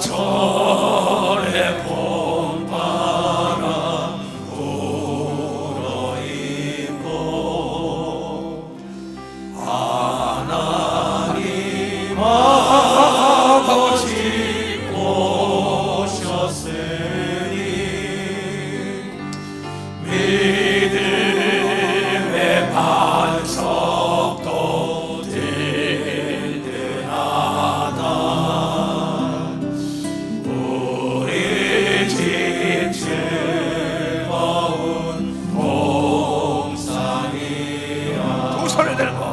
사절의 봄바람 불어입고 하나님 아버지 오셨으니 믿음의 반석도 든든하다. 우리 집 즐거운 동산이야. 두 손을 들고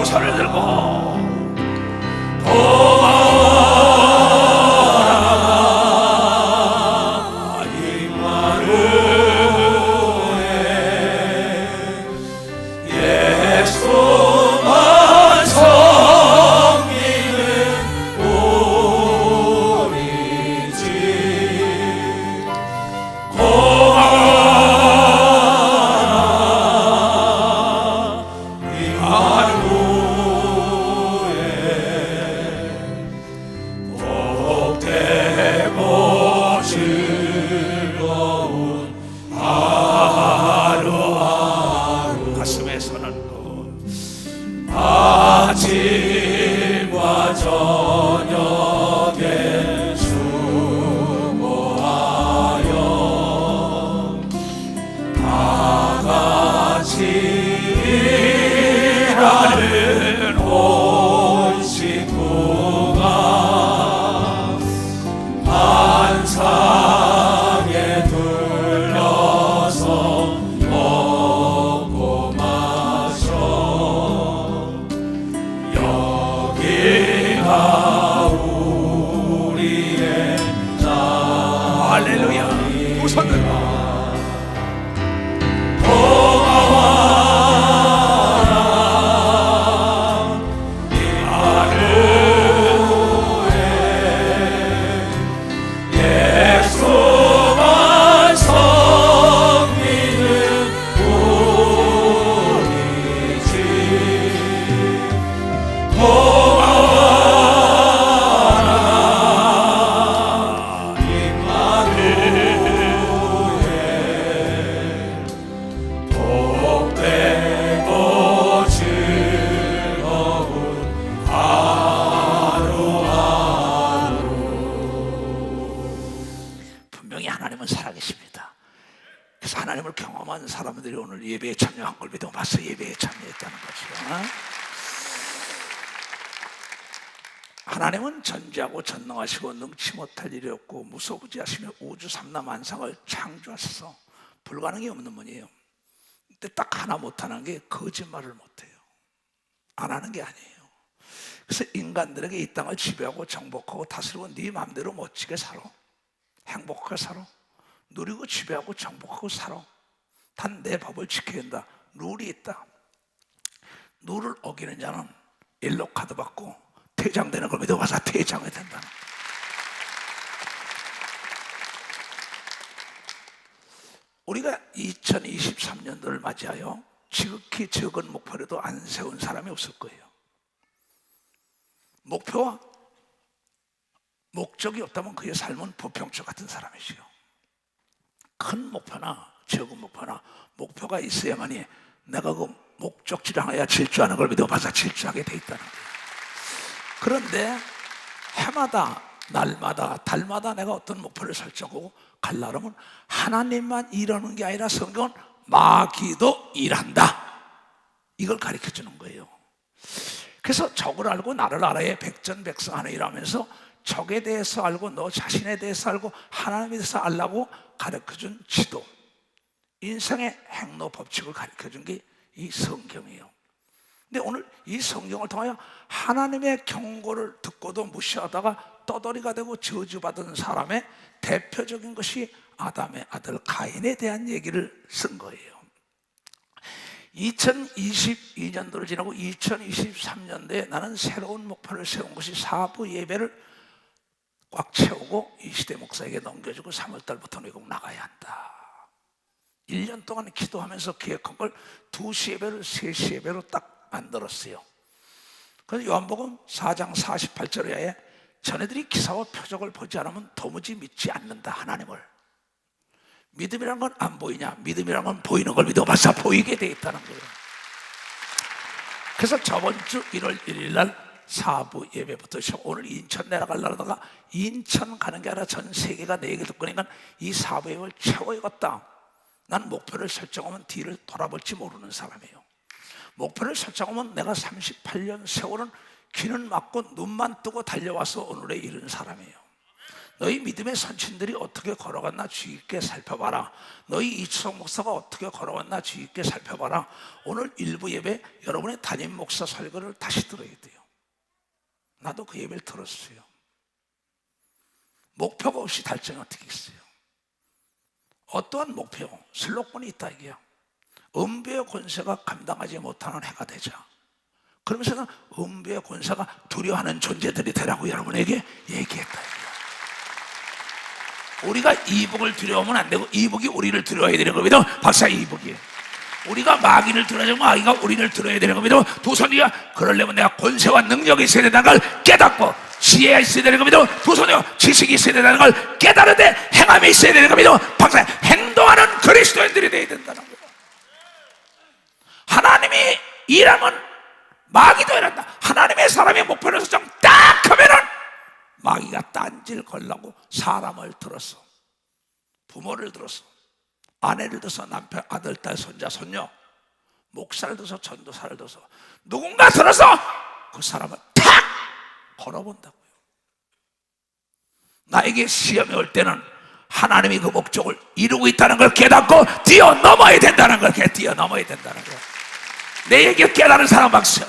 손을 들고 고마워라 임마누엘 예수만 섬기는 우리 집 고마워라 임마누엘 즐거운 하루하루 가슴에 서는 곳 아침과 저녁에 수고하여 다 같이 일하는 온 식구가 한상에 둘러서 먹고 마셔 여기가 우리의 자 할렐루야 두 손을 하나님은 살아계십니다. 그래서 하나님을 경험한 사람들이 오늘 예배에 참여한 걸 믿어 봐서 예배에 참여했다는 거죠. 하나님은 전지하고 전능하시고 능치 못할 일이 없고 무소부지하시며 우주 삼라만상을 창조하셔서 불가능이 없는 분이에요. 근데 딱 하나 못하는 게 거짓말을 못해요. 안 하는 게 아니에요. 그래서 인간들에게 이 땅을 지배하고 정복하고 다스리고 네 마음대로 멋지게 살아, 행복하게 살아, 누리고 지배하고 정복하고 살아. 단 내 법을 지켜야 한다. 룰이 있다. 룰을 어기는 자는 일로 카드 받고 퇴장되는 걸 믿어봐서 퇴장이 된다. 우리가 2023년도를 맞이하여 지극히 적은 목표라도 안 세운 사람이 없을 거예요. 목표와 목적이 없다면 그의 삶은 부평초 같은 사람이지요. 큰 목표나 적은 목표나 목표가 있어야만이 내가 그 목적지를 향하여 질주하는 걸 믿어봐서 질주하게 돼 있다는 거예요. 그런데 해마다 날마다 달마다 내가 어떤 목표를 설정하고 가려면 하나님만 일하는 게 아니라 성경은 마귀도 일한다, 이걸 가르쳐 주는 거예요. 그래서 적을 알고 나를 알아야 백전백승하는 일하면서 적에 대해서 알고 너 자신에 대해서 알고 하나님에 대해서 알라고 가르쳐준 지도, 인생의 행로 법칙을 가르쳐준 게 이 성경이에요. 근데 오늘 이 성경을 통하여 하나님의 경고를 듣고도 무시하다가 떠돌이가 되고 저주받은 사람의 대표적인 것이 아담의 아들 가인에 대한 얘기를 쓴 거예요. 2022년도를 지나고 2023년도에 나는 새로운 목표를 세운 것이 사부 예배를 꽉 채우고 이 시대 목사에게 넘겨주고 3월달부터 외국 나가야 한다. 1년 동안 기도하면서 계획한 걸 2시 예배를 3시 예배로 딱 만들었어요. 그래서 요한복음 4장 48절에 자네들이 기사와 표적을 보지 않으면 도무지 믿지 않는다, 하나님을. 믿음이란 건 안 보이냐? 믿음이란 건 보이는 걸 믿어봐서 보이게 돼 있다는 거예요. 그래서 저번 주 1월 1일 날 사부 예배부터 시작, 오늘 인천 내려가려다가 인천 가는 게 아니라 전 세계가 내 얘기 듣고 그러니까 이 사부 예배를 채워야겠다. 난 목표를 설정하면 뒤를 돌아볼지 모르는 사람이에요. 목표를 설정하면 내가 38년 세월은 귀는 막고 눈만 뜨고 달려와서 오늘에 이른 사람이에요. 너희 믿음의 선친들이 어떻게 걸어갔나 주의 깊게 살펴봐라. 너희 이추석 목사가 어떻게 걸어갔나 주의 깊게 살펴봐라. 오늘 일부 예배 여러분의 담임 목사 설교를 다시 들어야 돼요. 나도 그 예배를 들었어요. 목표가 없이 달성이 어떻게 있어요? 어떠한 목표, 슬로건이 있다 이게요. 음부의 권세가 감당하지 못하는 해가 되자. 그러면서 음부의 권세가 두려워하는 존재들이 되라고 여러분에게 얘기했다 이게요. 우리가 이북을 두려워하면 안 되고 이북이 우리를 두려워해야 되는 겁니다. 박사 이북이에요. 우리가 마귀를 두려워하면 마귀가 우리를 두려워해야 되는 겁니다. 두 손이야. 그러려면 내가 권세와 능력이 있어야 된다는 걸 깨닫고 지혜가 있어야 되는 겁니다. 두 손이요. 지식이 있어야 된다는 걸 깨달으되 행함이 있어야 되는 겁니다. 박사, 행동하는 그리스도인들이 되어야 된다는 거예요. 하나님이 일하면 마귀도 일한다. 하나님의 사람의 목표를 설정 딱 하면은 마귀가 딴질 걸라고 사람을 들었어, 부모를 들었어, 아내를 들어서 남편, 아들, 딸, 손자, 손녀, 목사를 들어서 전도사를 들어서 누군가 들어서 그 사람을 탁 걸어본다고요. 나에게 시험이 올 때는 하나님이 그 목적을 이루고 있다는 걸 깨닫고 뛰어넘어야 된다는 걸 뛰어넘어야 된다는 거예요. 내 얘기를 깨달은 사람 박수.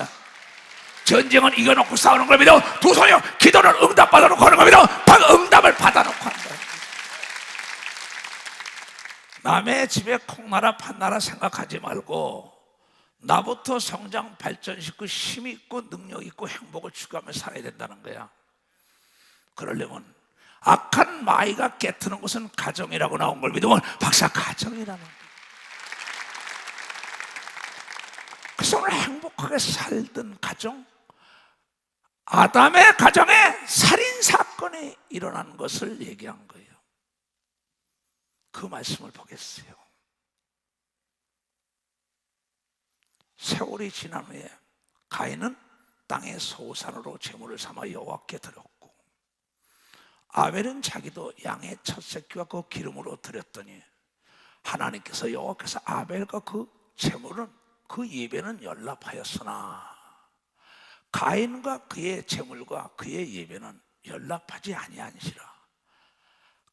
전쟁은 이겨놓고 싸우는 걸 믿어. 두 손이요. 기도는 응답받아놓고 하는 걸 믿어. 응답을 받아놓고 한다. 남의 집에 콩나라 판나라 생각하지 말고 나부터 성장 발전시키고 힘 있고 능력 있고 행복을 추구하며 살아야 된다는 거야. 그러려면 악한 마귀가 깨트는 것은 가정이라고 나온 걸 믿으면 박사 가정이라는 거야. 그래서 오늘 행복하게 살던 가정, 아담의 가정에 살인사건이 일어난 것을 얘기한 거예요. 그 말씀을 보겠어요. 세월이 지난 후에 가인은 땅의 소산으로 제물을 삼아 여호와께 드렸고 아벨은 자기도 양의 첫 새끼와 그 기름으로 드렸더니 하나님께서 여호와께서 아벨과 그 제물은 그 예배는 연락하였으나 가인과 그의 제물과 그의 예배는 연락하지 아니한시라.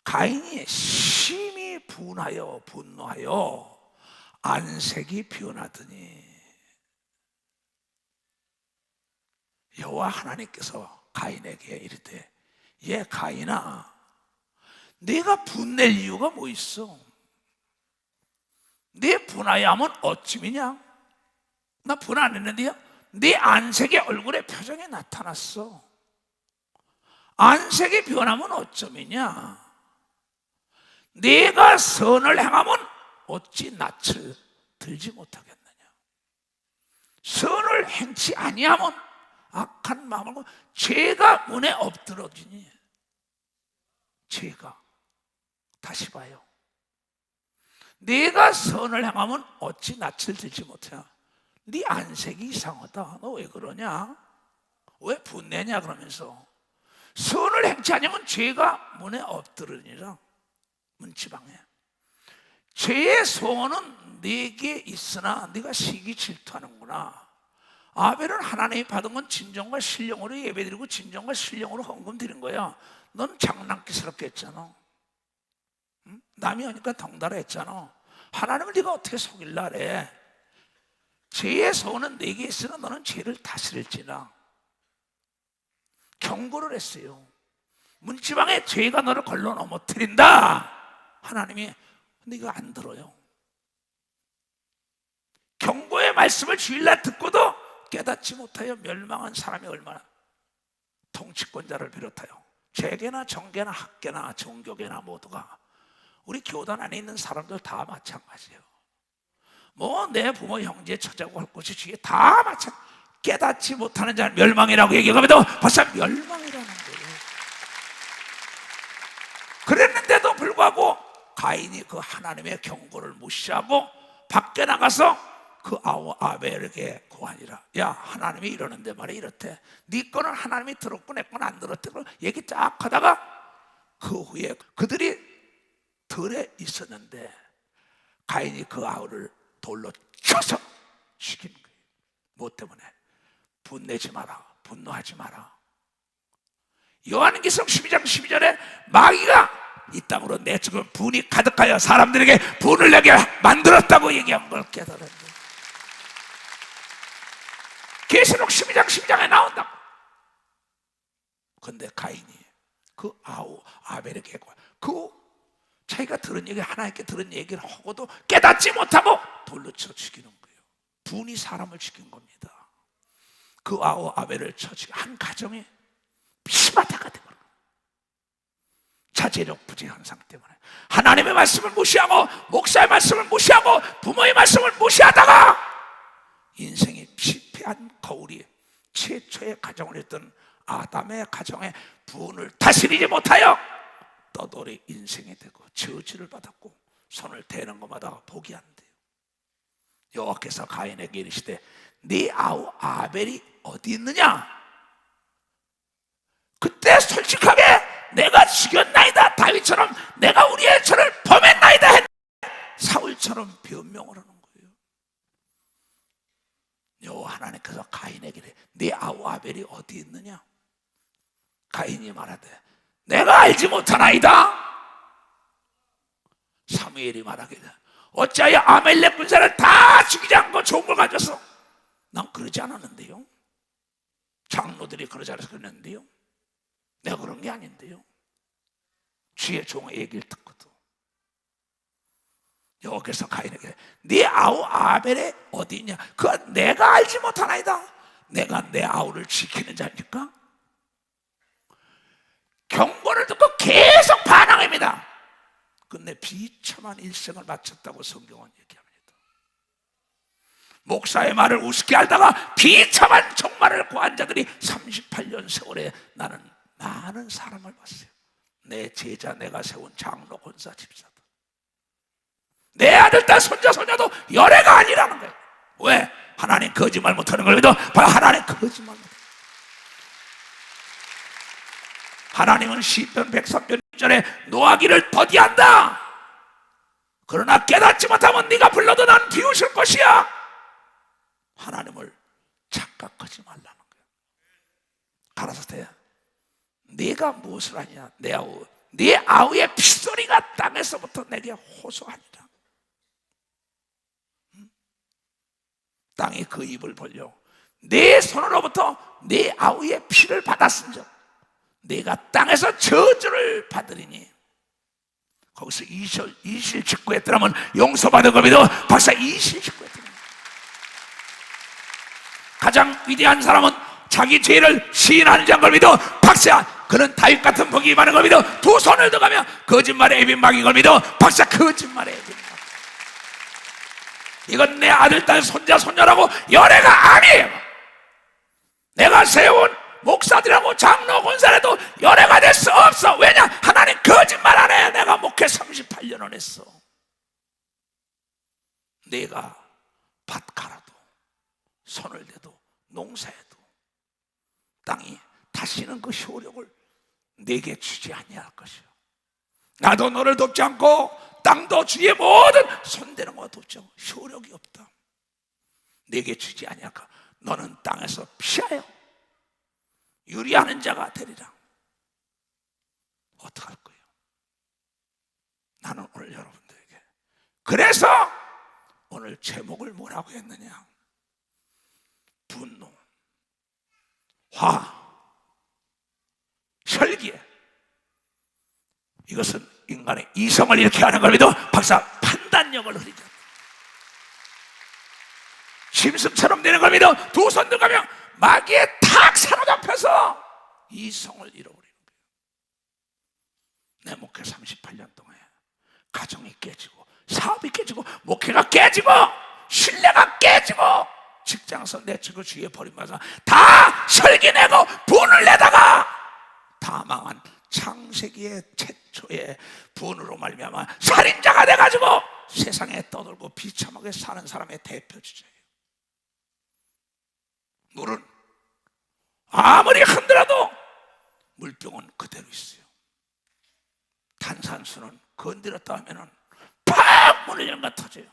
가인이 심히 분하여 분노하여 안색이 변하더니 여호와 하나님께서 가인에게 이르되 얘 가인아, 네가 분낼 이유가 뭐 있어? 네 분하여 하면 어찌미냐? 나 분 안 했는데요? 네 안색의 얼굴에 표정이 나타났어. 안색이 변하면 어쩌미냐? 네가 선을 행하면 어찌 낯을 들지 못하겠느냐? 선을 행치 아니하면 악한 마음으로 죄가 문에 엎드러지니. 죄가, 다시 봐요. 내가 선을 행하면 어찌 낯을 들지 못해? 네 안색이 이상하다. 너 왜 그러냐? 왜 분내냐? 그러면서 선을 행치 않으면 죄가 문에 엎드러니라. 문지방에 죄의 소원은 네게 있으나 네가 시기 질투하는구나. 아벨은 하나님이 받은 건 진정과 신령으로 예배드리고 진정과 신령으로 헌금 드린 거야. 넌 장난기스럽게 했잖아. 응? 남이 하니까 덩달아 했잖아. 하나님을 네가 어떻게 속일라 그래? 죄의 소원은 네게 있으나 너는 죄를 다스릴지나. 경고를 했어요. 문지방에 죄가 너를 걸러 넘어뜨린다. 하나님이, 근데 이거 안 들어요. 경고의 말씀을 주일날 듣고도 깨닫지 못하여 멸망한 사람이 얼마나, 통치권자를 비롯하여 재계나 정계나 학계나 종교계나 모두가, 우리 교단 안에 있는 사람들 다 마찬가지예요. 뭐 내 부모 형제 처자고 할 것이 주위에 다 마찬가지. 깨닫지 못하는 자는 멸망이라고 얘기하면도 벌써 멸망이라는 거예요. 그랬는데도 불구하고 가인이 그 하나님의 경고를 무시하고 밖에 나가서 그 아벨에게 고하니라. 야, 하나님이 이러는데 말이야, 이렇대. 네 거는 하나님이 들었고 내 거는 안 들었대. 얘기 쫙 하다가 그 후에 그들이 들에 있었는데 가인이 그 아우를 돌로 쳐서 죽인 거예요. 뭐 때문에? 분내지 마라, 분노하지 마라. 요한계시록 12장 12절에 마귀가 이 땅으로 내 지금 분이 가득하여 사람들에게 분을 내게 만들었다고 얘기한 걸 깨달았네. 계시록 12장 12장에 나온다고. 근데 가인이 그 아벨에게 그 자기가 들은 얘기, 하나님께 들은 얘기를 하고도 깨닫지 못하고 돌로 쳐 죽이는 거예요. 분이 사람을 죽인 겁니다. 그 아벨을 쳐 죽인 한 가정이 피바다가 되고, 자제력 부재 현상 때문에 하나님의 말씀을 무시하고 목사의 말씀을 무시하고 부모의 말씀을 무시하다가 인생이 피폐한 거울이 최초의 가정을 했던 아담의 가정의 분을 다스리지 못하여 떠돌이 인생이 되고 저주를 받았고 손을 대는 것마다 복이 안 돼요. 여호와께서 가인에게 이르시되 네 아우 아벨이 어디 있느냐? 그때 솔직하게 내가 죽였나이다, 다윗처럼 내가 우리의 죄를 범했나이다 했는데 사울처럼 변명을 하는 거예요. 여호와 하나님께서 가인에게 네 아우 아벨이 어디 있느냐? 가인이 말하되 내가 알지 못하나이다. 사무엘이 말하기를 어찌하여 아멜렉 군사를 다 죽이지 않고 좋은 걸 가져서? 난 그러지 않았는데요. 장로들이 그러지 않아서 그랬는데요. 내가 그런 게 아닌데요. 주의 종의 얘기를 듣고도 여호와께서 가인에게 네 아우 아벨이 어디 있냐? 그거 내가 알지 못하나이다. 내가 내 아우를 지키는 자입니까? 경고를 듣고 계속 반항합니다. 근데 비참한 일생을 마쳤다고 성경은 얘기합니다. 목사의 말을 우습게 알다가 비참한 종말을 구한 자들이 38년 세월에 나는 많은 사람을 봤어요. 내 제자, 내가 세운 장로, 권사, 집사들, 내 아들, 딸, 손자, 소녀도 열애가 아니라는 거예요. 왜? 하나님 거짓말 못하는 걸 믿어. 하나님 거짓말 못해요. 하나님은 시편 103편 1절에 노하기를 더디한다. 그러나 깨닫지 못하면 네가 불러도 난 비웃을 것이야. 하나님을 착각하지 말라는 거야. 가라사대 네가 무엇을 하냐? 내 아우, 네 아우의 핏소리가 땅에서부터 내게 호소하니라. 땅이 그 입을 벌려 네 손으로부터 네 아우의 피를 받았은즉 내가 땅에서 저주를 받으리니. 거기서 이실 직구했더라면 용서받은 겁니다. 박사 이실 직구했더라면. 가장 위대한 사람은 자기 죄를 시인하는 자인 걸 믿어. 박사, 그는 다윗 같은 복이 많은 걸 믿어. 두 손을 들어가며 거짓말에 애빈막인 걸 믿어. 박사, 거짓말에 애빈막. 이건 내 아들, 딸, 손자, 손녀라고 연애가 아니에요. 내가 세운 목사들하고 장로, 권사라도 연애가 될 수 없어. 왜냐? 하나님 거짓말 안 해. 내가 목회 38년을 했어. 내가 밭 갈아도 손을 대도 농사해도 땅이 다시는 그 효력을 내게 주지 아니할 것이요. 나도 너를 돕지 않고 땅도 주의 모든 손대는 거 돕지 않고 효력이 없다. 내게 주지 아니할까. 너는 땅에서 피하여 유리하는 자가 되리라. 어떡할 거예요? 나는 오늘 여러분들에게, 그래서 오늘 제목을 뭐라고 했느냐? 분노, 화, 혈기에. 이것은 인간의 이성을 이렇게 하는 겁니다. 박사 판단력을 흐리죠. 짐승처럼 되는 겁니다. 두 손 들어가면 마귀에 탁 사로잡혀서 이성을 잃어버리는 거예요. 내 목회 38년 동안에 가정이 깨지고 사업이 깨지고 목회가 깨지고 신뢰가 깨지고 직장에서 내치고 주위에 버림받아서 다 설기내고 분을 내다가 다 망한 창세기의 최초의 분으로 말미암아 살인자가 돼가지고 세상에 떠돌고 비참하게 사는 사람의 대표 주제예요. 물은 아무리 흔들어도 물병은 그대로 있어요. 탄산수는 건드렸다 하면은 팍 문을 열면 터져요.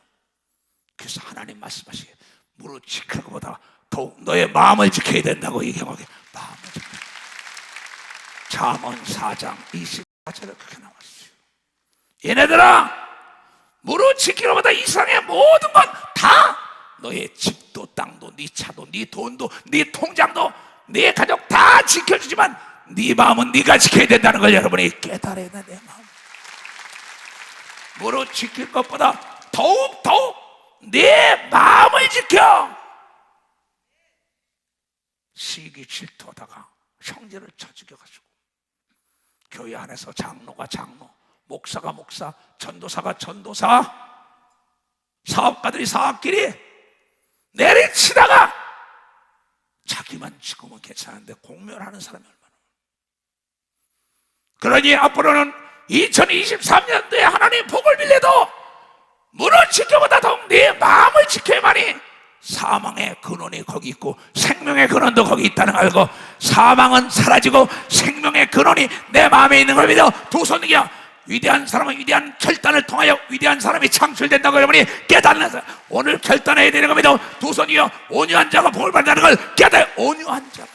그래서 하나님 말씀하시기에 물을 지킬 것보다 더욱 너의 마음을 지켜야 된다고 얘기하게. 마음을 지켜. 잠언 4장 24절에 그렇게 나왔어요. 얘네들아, 물을 지키는 것보다 이 세상의 모든 건 다 너의 집도 땅도 네 차도 네 돈도 네 통장도 네 가족 다 지켜주지만 네 마음은 네가 지켜야 된다는 걸 여러분이 깨달아야 돼. 내 마음 물을 지킬 것보다 더욱 네 마음을 지켜. 시기 질투하다가 형제를 쳐 죽여가지고 교회 안에서 장로가 장로, 목사가 목사, 전도사가 전도사, 사업가들이 사업끼리 내리치다가 자기만 죽으면 괜찮은데 공멸하는 사람이 얼마나. 그러니 앞으로는 2023년도에 하나님 복을 빌려도 물을 지켜보다 더욱 네 마음을 지켜야만이 사망의 근원이 거기 있고 생명의 근원도 거기 있다는 걸 알고, 사망은 사라지고 생명의 근원이 내 마음에 있는 걸 믿어 두 손 들겨. 위대한 사람은 위대한 결단을 통하여 위대한 사람이 창출된다고 여러분이 깨닫는, 오늘 결단해야 되는 겁니다. 두 손이여 온유한 자가 복을 받는다는 걸 깨닫아요. 온유한 자가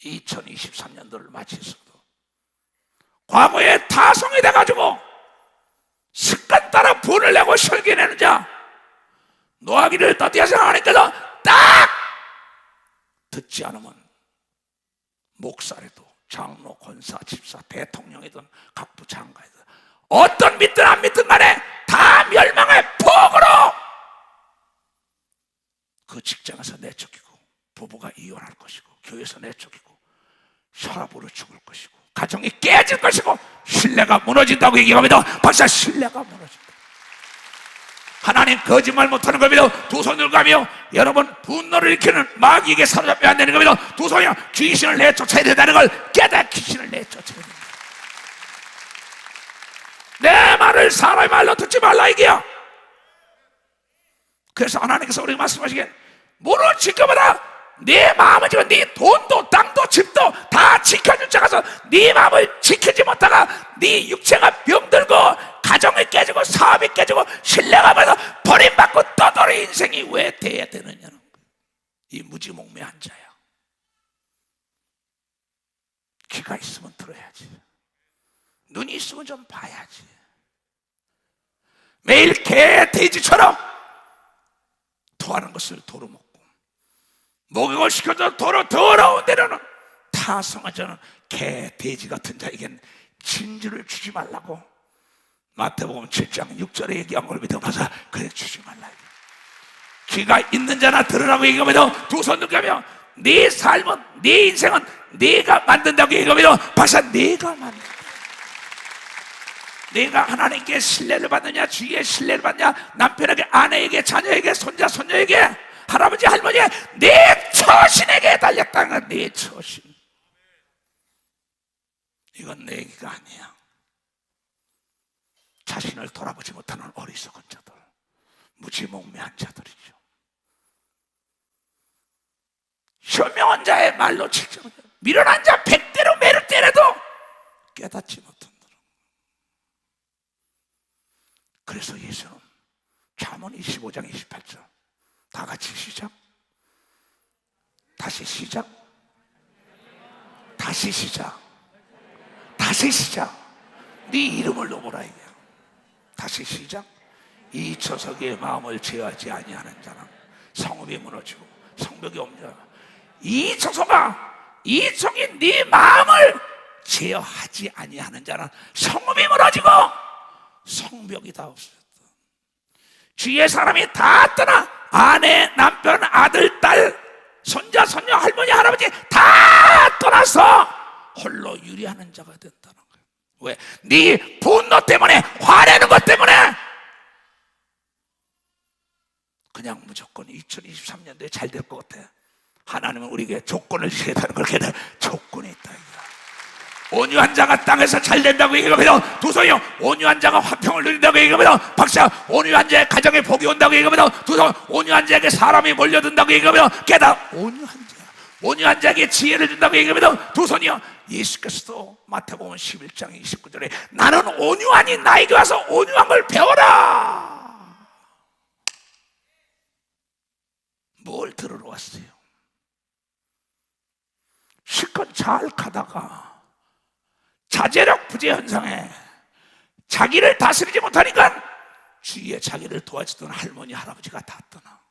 2023년도를 마치서도 과거에 타성이 돼가지고 습관 따라 분을 내고 설계내는 자, 노하기를 떠띠아서 하나님께서 딱 듣지 않으면 목사라도 장로, 권사, 집사, 대통령이든 각부 장관이든 어떤 믿든 안 믿든 간에 다 멸망의 폭으로 그 직장에서 내쫓기고 부부가 이혼할 것이고 교회에서 내쫓기고 혈압으로 죽을 것이고 가정이 깨질 것이고 신뢰가 무너진다고 얘기합니다. 박사, 신뢰가 무너진다. 하나님 거짓말 못하는 겁니다. 두 손을 가며 여러분 분노를 일으키는 마귀에게 사로잡혀 안 되는 겁니다. 두 손이요 귀신을 내쫓아야 된다는 걸 깨닫. 귀신을 내쫓아야 된다. 내 말을 사람의 말로 듣지 말라 이게요. 그래서 하나님께서 우리가 말씀하시기에 물을 지켜보라. 네 마음을 지켜 네 돈도 땅도 집도 다 지켜준 자가서 네 마음을 지키지 못하가 네 육체가 병들고 가정이 깨지고 사업이 깨지고 신뢰가 받아 버림받고 떠돌이 인생이 왜 돼야 되느냐는 거예요. 이 무지몽매한 자야. 귀가 있으면 들어야지. 눈이 있으면 좀 봐야지. 매일 개 돼지처럼 토하는 것을 도로 먹고 목욕을 시켜서 도로 더러운 데로는 타성하자는 개 돼지 같은 자에겐 진주를 주지 말라고 마태복음 7장 6절에 얘기한 걸 믿어봐서 그래 주지 말라. 귀가 있는 자나 들으라고 얘기하면 두 손 들까며 네 삶은 네 인생은 네가 만든다고 얘기하면 박사 네가 만든다. 내가 하나님께 신뢰를 받느냐, 주위에 신뢰를 받느냐, 남편에게, 아내에게, 자녀에게, 손자, 손녀에게, 할아버지, 할머니, 내 처신에게 달렸다는 거야. 내 처신. 이건 내 얘기가 아니야. 자신을 돌아보지 못하는 어리석은 자들, 무지몽매한 자들이죠. 현명한 자의 말로 칠점, 미련한 자 100대로 매를 때려도 깨닫지 못한다. 그래서 예수는 잠언 25장 28절 다 같이 시작. 다시 시작. 다시 시작. 다시 시작. 네 이름을 놓으라 이게. 다시 시작. 이 처석의 마음을 제어하지 아니하는 자는 성읍이 무너지고 성벽이 옮겨. 이 처소가, 이 성이 네 마음을 제어하지 아니하는 자는 성읍이 무너지고 성벽이 다 없어졌다. 주위의 사람이 다 떠나 아내, 남편, 아들, 딸, 손자, 손녀, 할머니, 할아버지 다 떠나서 홀로 유리하는 자가 된다는 거예요. 왜? 네 분노 때문에, 화내는 것 때문에 그냥 무조건 2023년도에 잘 될 것 같아. 하나님은 우리에게 조건을 주셔야 되는 걸. 걔네 조건이 있다. 온유한 자가 땅에서 잘 된다고 얘기하면 두 손이요, 온유한 자가 화평을 누린다고 얘기하면 박사, 온유한 자의 가정에 복이 온다고 얘기하면 두 손, 온유한 자에게 사람이 몰려든다고 얘기하면 깨다 온유한 자, 온유한 자에게 지혜를 준다고 얘기하면 두 손이요, 예수께서도 마태복음 11장 29절에 나는 온유하니 나에게 와서 온유한 걸 배워라. 뭘 들으러 왔어요? 실컷 잘 가다가 자제력 부재 현상에 자기를 다스리지 못하니까 주위에 자기를 도와주던 할머니, 할아버지가 다 떠나.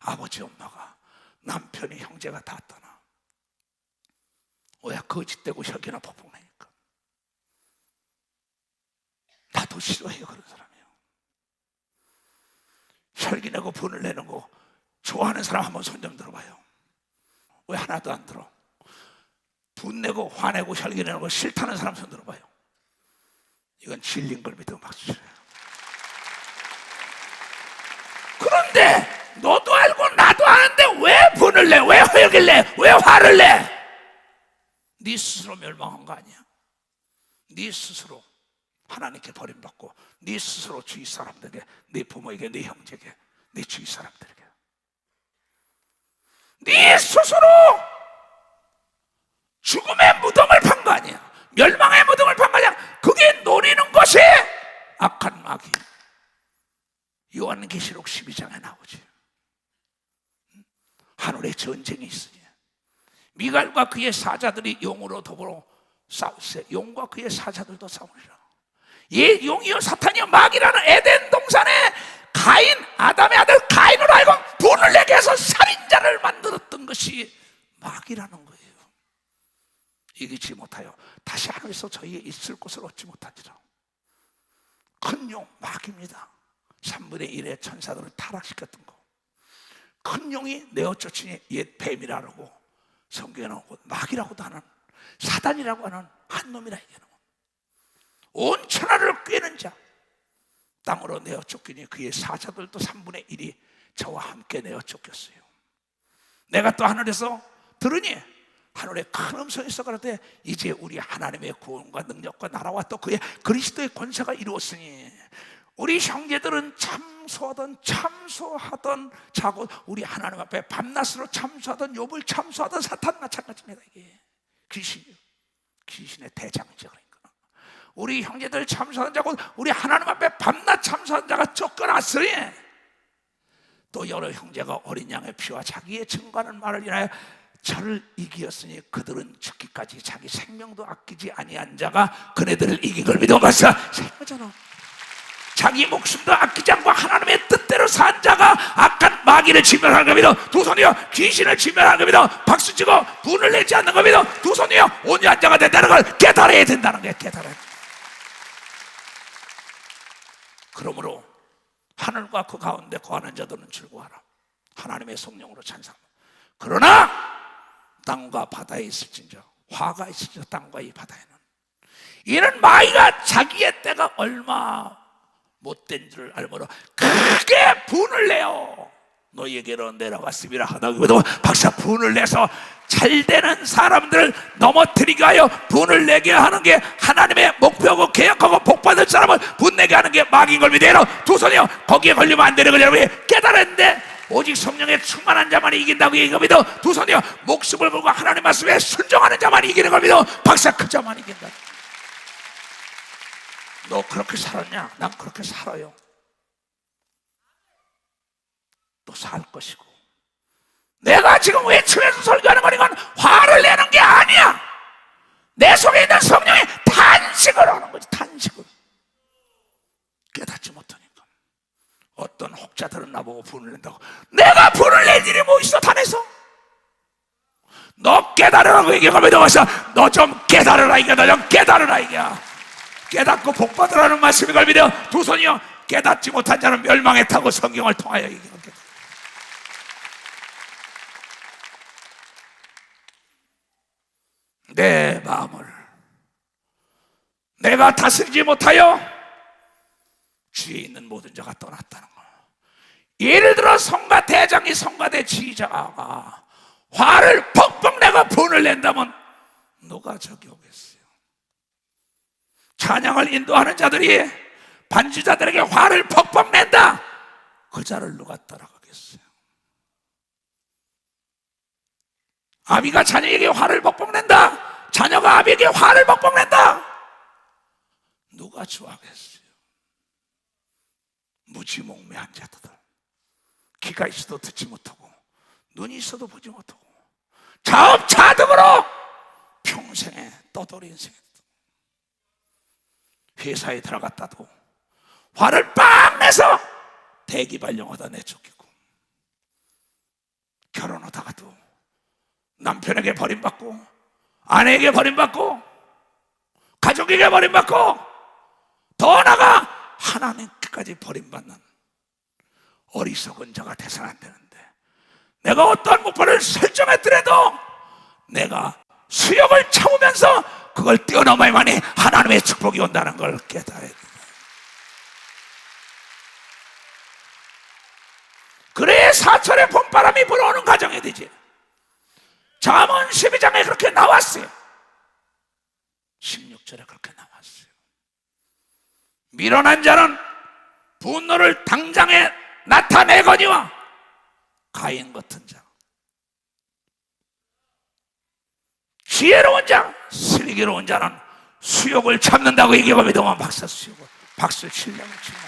아버지, 엄마가, 남편이, 형제가 다 떠나. 왜? 거짓되고 혁이나 폭풍내니까. 나도 싫어해요, 그런 사람이요. 혈기 내고 분을 내는 거 좋아하는 사람 한번 손 좀 들어봐요. 왜 하나도 안 들어? 분내고 화내고 혈기내는 거 싫다는 사람 손 들어봐요. 이건 진리인 걸 믿어 박수 쳐요. 그런데 너도 알고 나도 아는데 왜 분을 내? 왜 혈기를 내? 왜 화를 내? 네 스스로 멸망한 거 아니야? 네 스스로 하나님께 버림받고, 네 스스로 주위 사람들에게, 네 부모에게, 네 형제에게, 네 주위 사람들에게 네 스스로 죽음의 무덤을 판 거 아니야. 멸망의 무덤을 판 거 아니야. 그게 노리는 것이 악한 마귀. 요한계시록 12장에 나오지. 하늘에 전쟁이 있으니 미갈과 그의 사자들이 용으로 더불어 싸우세. 용과 그의 사자들도 싸우리라. 예, 용이요 사탄이요 마귀라는 에덴 동산에 가인, 아담의 아들 가인으로 알고 분을 내게 해서 살인자를 만들었던 것이 마귀라는 거예요. 이기지 못하여 다시 하늘에서 저희의 있을 곳을 얻지 못하리라. 큰 용, 마귀입니다. 3분의 1의 천사들을 타락시켰던 거. 큰 용이 내어 쫓으니 옛 뱀이라고 성경에 나오고, 마귀라고도 하는, 사단이라고 하는 한 놈이라 얘기하는 거. 온 천하를 꿰는 자, 땅으로 내어 쫓기니 그의 사자들도 3분의 1이 저와 함께 내어 쫓겼어요. 내가 또 하늘에서 들으니 하늘에 큰 음성이 있어 가로되 이제 우리 하나님의 구원과 능력과 나라와 또 그의 그리스도의 권세가 이루었으니 우리 형제들은 참소하던 자고 우리 하나님 앞에 밤낮으로 참소하던 욥을 참소하던 사탄 마찬가지입니다. 이게 귀신의 대장이죠. 그러니까 우리 형제들 참소하던 자고 우리 하나님 앞에 밤낮 참소하던 자가 쫓겨났으니 또 여러 형제가 어린 양의 피와 자기의 증거하는 말을 인하여 저를 이기었으니 그들은 죽기까지 자기 생명도 아끼지 아니한 자가 그네들을 이긴 걸 믿어봤어. 생각하잖아. 자기 목숨도 아끼지 않고 하나님의 뜻대로 산 자가 악한 마귀를 진멸하는 겁니다. 두 손이요 귀신을 진멸하는 겁니다. 박수치고 분을 내지 않는 겁니다. 두 손이요 온유한 자가 된다는 걸 깨달아야 된다는 거예요. 깨달아야 돼. 그러므로 하늘과 그 가운데 거하는 자들은 즐거워하라. 하나님의 성령으로 찬양. 그러나 땅과 바다에 있을진저, 화가 있을진저, 땅과 이 바다에는 이는 마귀가 자기의 때가 얼마 못된 줄 알므로 크게 분을 내요. 너희에게로 내려갔음이라 하다기도 박사 분을 내서 잘 되는 사람들을 넘어뜨리게 하여 분을 내게 하는 게 하나님의 목표고 계약하고 복받을 사람을 분내게 하는 게 마귀인 걸 믿어요. 두 손이요, 거기에 걸리면 안 되는 걸 여러분이 깨달았는데 오직 성령에 충만한 자만이 이긴다고 얘기가 믿어. 두 손이요, 목숨을 걸고 하나님 말씀에 순종하는 자만이 이기는 걸 믿어. 박사 그 자만 이긴다. 너 그렇게 살았냐? 난 그렇게 살아요. 또 살 것이고. 내가 지금 외치면서 설교하는 거니까 화를 내는 게 아니야. 내 속에 있는 성령의 탄식을 하는 거지. 탄식을. 깨닫지 못하니까. 어떤 혹자들은 나보고 분을 낸다고. 내가 분을 낼 일이 뭐 있어 단에서. 너 깨달으라고 얘기하면 너 좀 깨달으라 이게. 너 좀 깨달으라 이게. 깨닫고 복받으라는 말씀이 걸리며 두 손이요, 깨닫지 못한 자는 멸망했다고 성경을 통하여 얘기합니다. 내 마음을 내가 다스리지 못하여 주위에 있는 모든 자가 떠났다는 거. 예를 들어 성가 대장이 성가대 지휘자가 화를 펑펑 내가 분을 낸다면 누가 저기 오겠어요? 찬양을 인도하는 자들이 반주자들에게 화를 펑펑 낸다. 그 자를 누가 따라가겠어요? 아비가 자녀에게 화를 벅벅 낸다. 자녀가 아비에게 화를 벅벅 낸다. 누가 좋아하겠어요? 무지몽매한 자들, 귀가 있어도 듣지 못하고 눈이 있어도 보지 못하고 자업자득으로 평생에 떠돌이 인생에 회사에 들어갔다도 화를 빡 내서 대기발령하다 내쫓기고, 결혼하다가도 남편에게 버림받고 아내에게 버림받고 가족에게 버림받고 더 나아가 하나님께까지 버림받는 어리석은 자가 돼서는 안 되는데, 내가 어떠한 목표를 설정했더라도 내가 수욕을 참으면서 그걸 뛰어넘어야만이 하나님의 축복이 온다는 걸 깨달아야 됩니다. 그래야 사철의 봄바람이 불어오는 가정이 되지. 잠언 12장에 그렇게 나왔어요. 16절에 그렇게 나왔어요. 미련한 자는 분노를 당장에 나타내거니와 가인 같은 자, 지혜로운 자, 슬기로운 자는 수욕을 참는다고 얘기하면 동안 박수 수욕을 박수 치려고 치면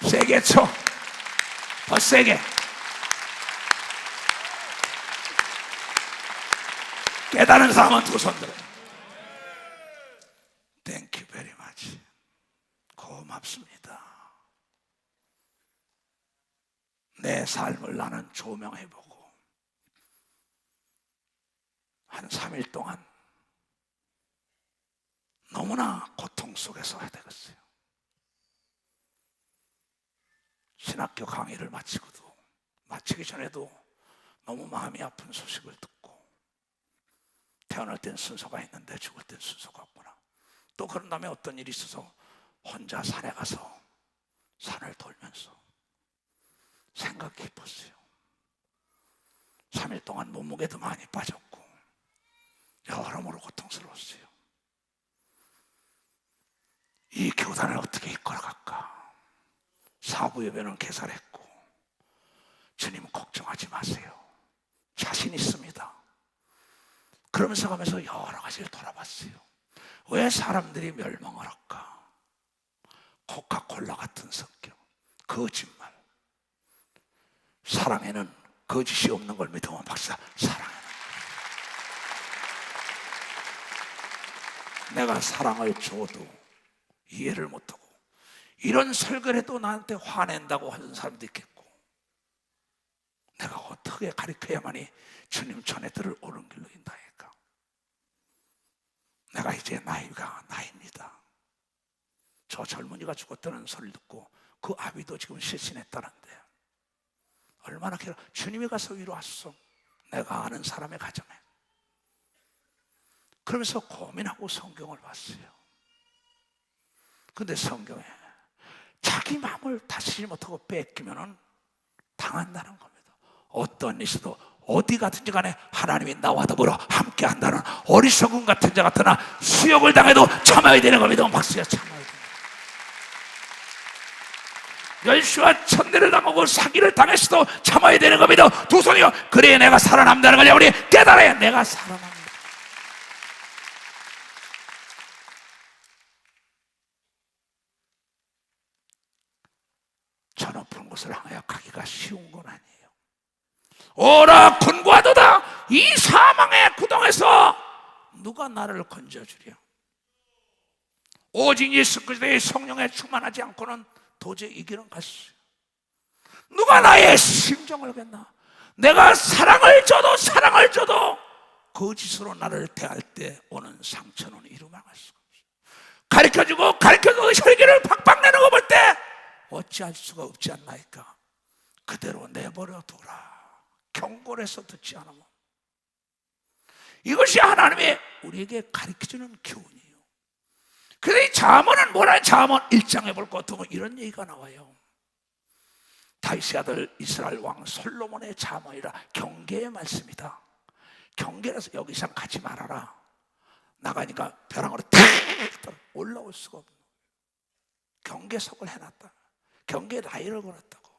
세게 쳐. 더 세게. 깨달은 사람은 두 손 들어. Thank you very much. 고맙습니다. 내 삶을 나는 조명해보고 한 3일 동안 너무나 고통 속에서 해야 되겠어요. 신학교 강의를 마치기 전에도 너무 마음이 아픈 소식을 듣고, 태어날 땐 순서가 있는데 죽을 땐 순서가 없구나. 또 그런 다음에 어떤 일이 있어서 혼자 산에 가서 산을 돌면서 생각 깊었어요. 3일 동안 몸무게도 많이 빠졌고 여러모로 고통스러웠어요. 이 교단을 어떻게 이끌어갈까? 사부예배는 개설했고, 주님 걱정하지 마세요, 자신 있습니다. 그러면서 가면서 여러 가지를 돌아봤어요. 왜 사람들이 멸망을 할까? 코카콜라 같은 성격, 거짓말. 사랑에는 거짓이 없는 걸 믿으면 박사, 사랑에는 내가 사랑을 줘도 이해를 못하고 이런 설교를 해도 나한테 화낸다고 하는 사람도 있겠고, 내가 어떻게 가르쳐야만이 주님 전에들을 옳은 길로 인도할까? 내가 이제 나이입니다. 저 젊은이가 죽었다는 소리를 듣고 그 아비도 지금 실신했다는데 얼마나 주님이 가서 위로하소서. 내가 아는 사람의 가정에. 그러면서 고민하고 성경을 봤어요. 근데 성경에 자기 마음을 다스리지 못하고 뺏기면 당한다는 겁니다. 어떤 일이도 어디 가든지 간에 하나님이 나와 더불어 함께 한다는 어리석은 같은 자 같으나 수욕을 당해도 참아야 되는 겁니다. 박수야, 참아야 됩니다. 멸시와 천대를 당하고 사기를 당했어도 참아야 되는 겁니다. 두 손이요. 그래야 내가 살아남다는 걸 우리 깨달아야 내가 살아납니다. 저 높은 곳을 향하여 가기가 쉬운 건 아니에요. 오라 권고하도다. 이 사망의 구덩에서 누가 나를 건져주랴. 오직 예수 그리스도의 성령에 충만하지 않고는 도저히 이 길은 갈 수 없어요. 누가 나의 심정을 알겠나? 내가 사랑을 줘도 거짓으로 나를 대할 때 오는 상처는 이루망할 수가 없어요. 가르쳐주고 혈기를 팍팍 내는 거 볼 때 어찌할 수가 없지 않나이까. 그대로 내버려 둬라. 경고를 해서 듣지 않으면. 이것이 하나님의 우리에게 가르쳐주는 교훈이에요. 그래서 이 잠언은 뭐라? 잠언 1장에 볼 것 같으면 이런 얘기가 나와요. 다윗의 아들 이스라엘 왕 솔로몬의 잠언이라. 경계의 말씀이다. 경계라서 여기 이상 가지 말아라. 나가니까 벼랑으로 탁 올라올 수가 없는 거예요. 경계석을 해놨다. 경계 라인을 걸었다고.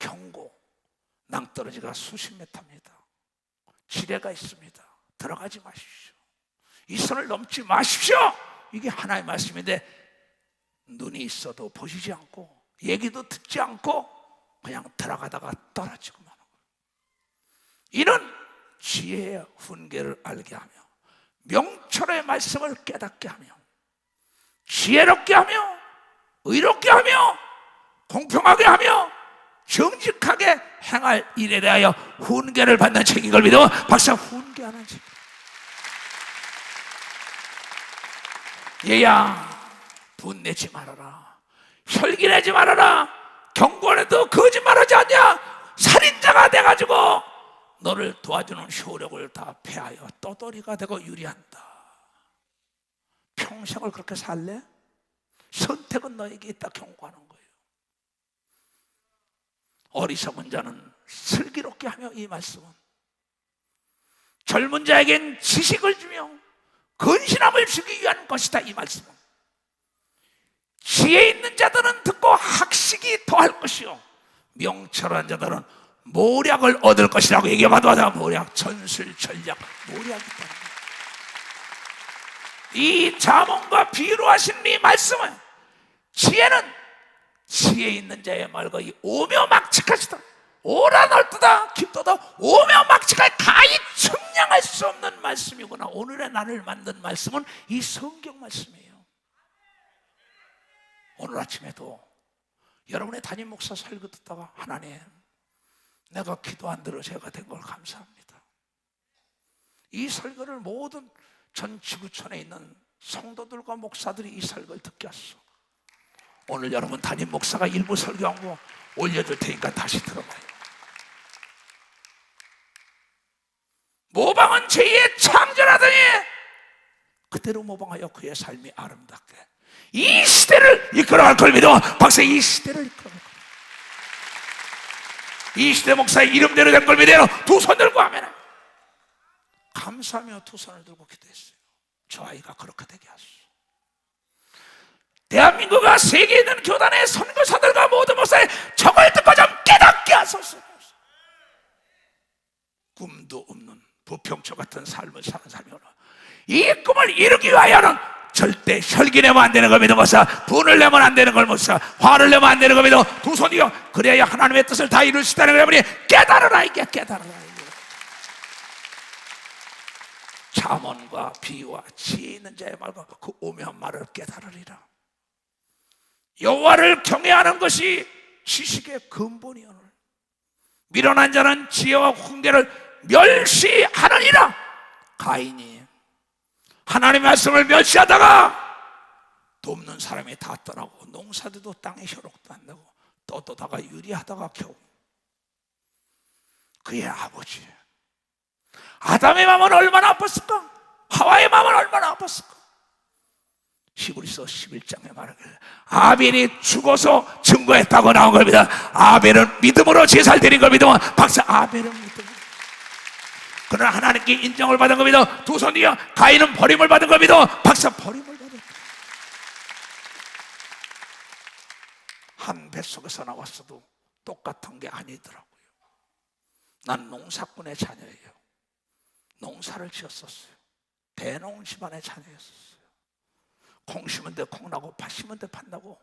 경고. 낭떠러지가 수십 메타입니다. 지뢰가 있습니다. 들어가지 마십시오. 이 선을 넘지 마십시오. 이게 하나의 말씀인데 눈이 있어도 보시지 않고 얘기도 듣지 않고 그냥 들어가다가 떨어지고 마는 거예요. 이는 지혜의 훈계를 알게 하며 명철의 말씀을 깨닫게 하며 지혜롭게 하며 의롭게 하며 공평하게 하며 정직하게 행할 일에 대하여 훈계를 받는 책인 걸 믿어. 박사, 훈계하는 책. 얘야, 분내지 말아라. 혈기내지 말아라. 경고해도 거짓말하지 않냐? 살인자가 돼가지고 너를 도와주는 효력을 다 패하여 떠돌이가 되고 유리한다. 평생을 그렇게 살래? 선택은 너에게 있다. 경고하는 거예요. 어리석은 자는 슬기롭게 하며 이 말씀은 젊은 자에겐 지식을 주며 근신함을 주기 위한 것이다. 이 말씀은 지혜 있는 자들은 듣고 학식이 더할 것이요 명철한 자들은 모략을 얻을 것이라고 얘기해봐도 하자. 모략, 전술, 전략, 모략이 있다. 이 잠언과 비유로 하신 이 말씀은 지혜는 지혜 있는 자의 말과 이 오묘막측하시다. 오라 넓도다 깊도다 오묘막측하게 가히 측량할 수 없는 말씀이구나. 오늘의 나를 만든 말씀은 이 성경 말씀이에요. 오늘 아침에도 여러분의 담임 목사 설교 듣다가 하나님, 내가 기도 안 들어 제가 된 걸 감사합니다. 이 설교를 모든 전 지구촌에 있는 성도들과 목사들이 이 설교를 듣게 하소서. 오늘 여러분 담임 목사가 일부 설교한 거 올려줄 테니까 다시 들어봐요. 모방은 제2의 창조라더니 그대로 모방하여 그의 삶이 아름답게 이 시대를 이끌어갈 걸 믿어. 박사, 이 시대를 이끌어갈 걸. 이 시대 목사의 이름대로 된 걸 믿어. 두 손 들고 하면 감사하며 두 손을 들고 기도했어요. 저 아이가 그렇게 되게 하소서. 대한민국과 세계에 있는 교단의 선교사들과 모든 목사의 저걸 듣고 좀 깨닫게 하소서. 꿈도 없는 부평초 같은 삶을 사는 사람이구나. 이 꿈을 이루기 위하여는 절대 혈기 내면 안 되는 걸 믿어. 목사, 분을 내면 안 되는 걸 목사, 화를 내면 안 되는 걸 믿어. 두 손이요. 그래야 하나님의 뜻을 다 이룰 수 있다는 걸 여러분이 깨달으라. 이게 깨달으라. 이게. 잠언과 비유와 지혜 있는 자의 말과 그 오묘한 말을 깨달으리라. 여호와를 경외하는 것이 지식의 근본이오늘 미련한 자는 지혜와 훈계를 멸시하느니라. 가인이 하나님의 말씀을 멸시하다가 돕는 사람이 다 떠나고 농사들도 땅에 혈옥도 안 나고 떠도다가 유리하다가 겨우 그의 아버지. 아담의 마음은 얼마나 아팠을까? 하와의 마음은 얼마나 아팠을까? 히브리서 11장에 말하기를 아벨이 죽어서 증거했다고 나온 겁니다. 아벨은 믿음으로 제사를 드린 걸 믿으면 박사 아벨은 믿음으로, 그러나 하나님께 인정을 받은 걸 믿어 두 손이여 가인은 버림을 받은 걸 믿어 박사 버림을 받았다. 한 뱃속에서 나왔어도 똑같은 게 아니더라고요. 난 농사꾼의 자녀예요. 농사를 지었었어요. 대농 집안의 자녀였었어요. 콩 심은 데 콩 나고 팥 심은 데 팥 나고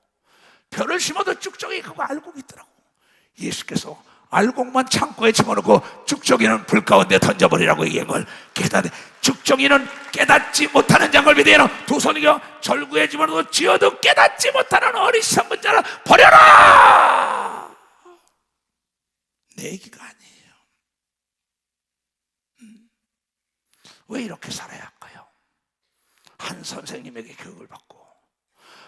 벼를 심어도 쭉정이 그거 알곡이 있더라고. 예수께서 알곡만 창고에 집어넣고 쭉정이는 불 가운데 던져버리라고 얘기한 걸 깨닫는, 쭉정이는 깨닫지 못하는 장걸 믿으나 두 손이여 절구에 집어넣고 쥐어도 깨닫지 못하는 어리석은 자라 버려라. 내 얘기가 아니에요. 왜 이렇게 살아야 할까요? 한 선생님에게 교육을 받고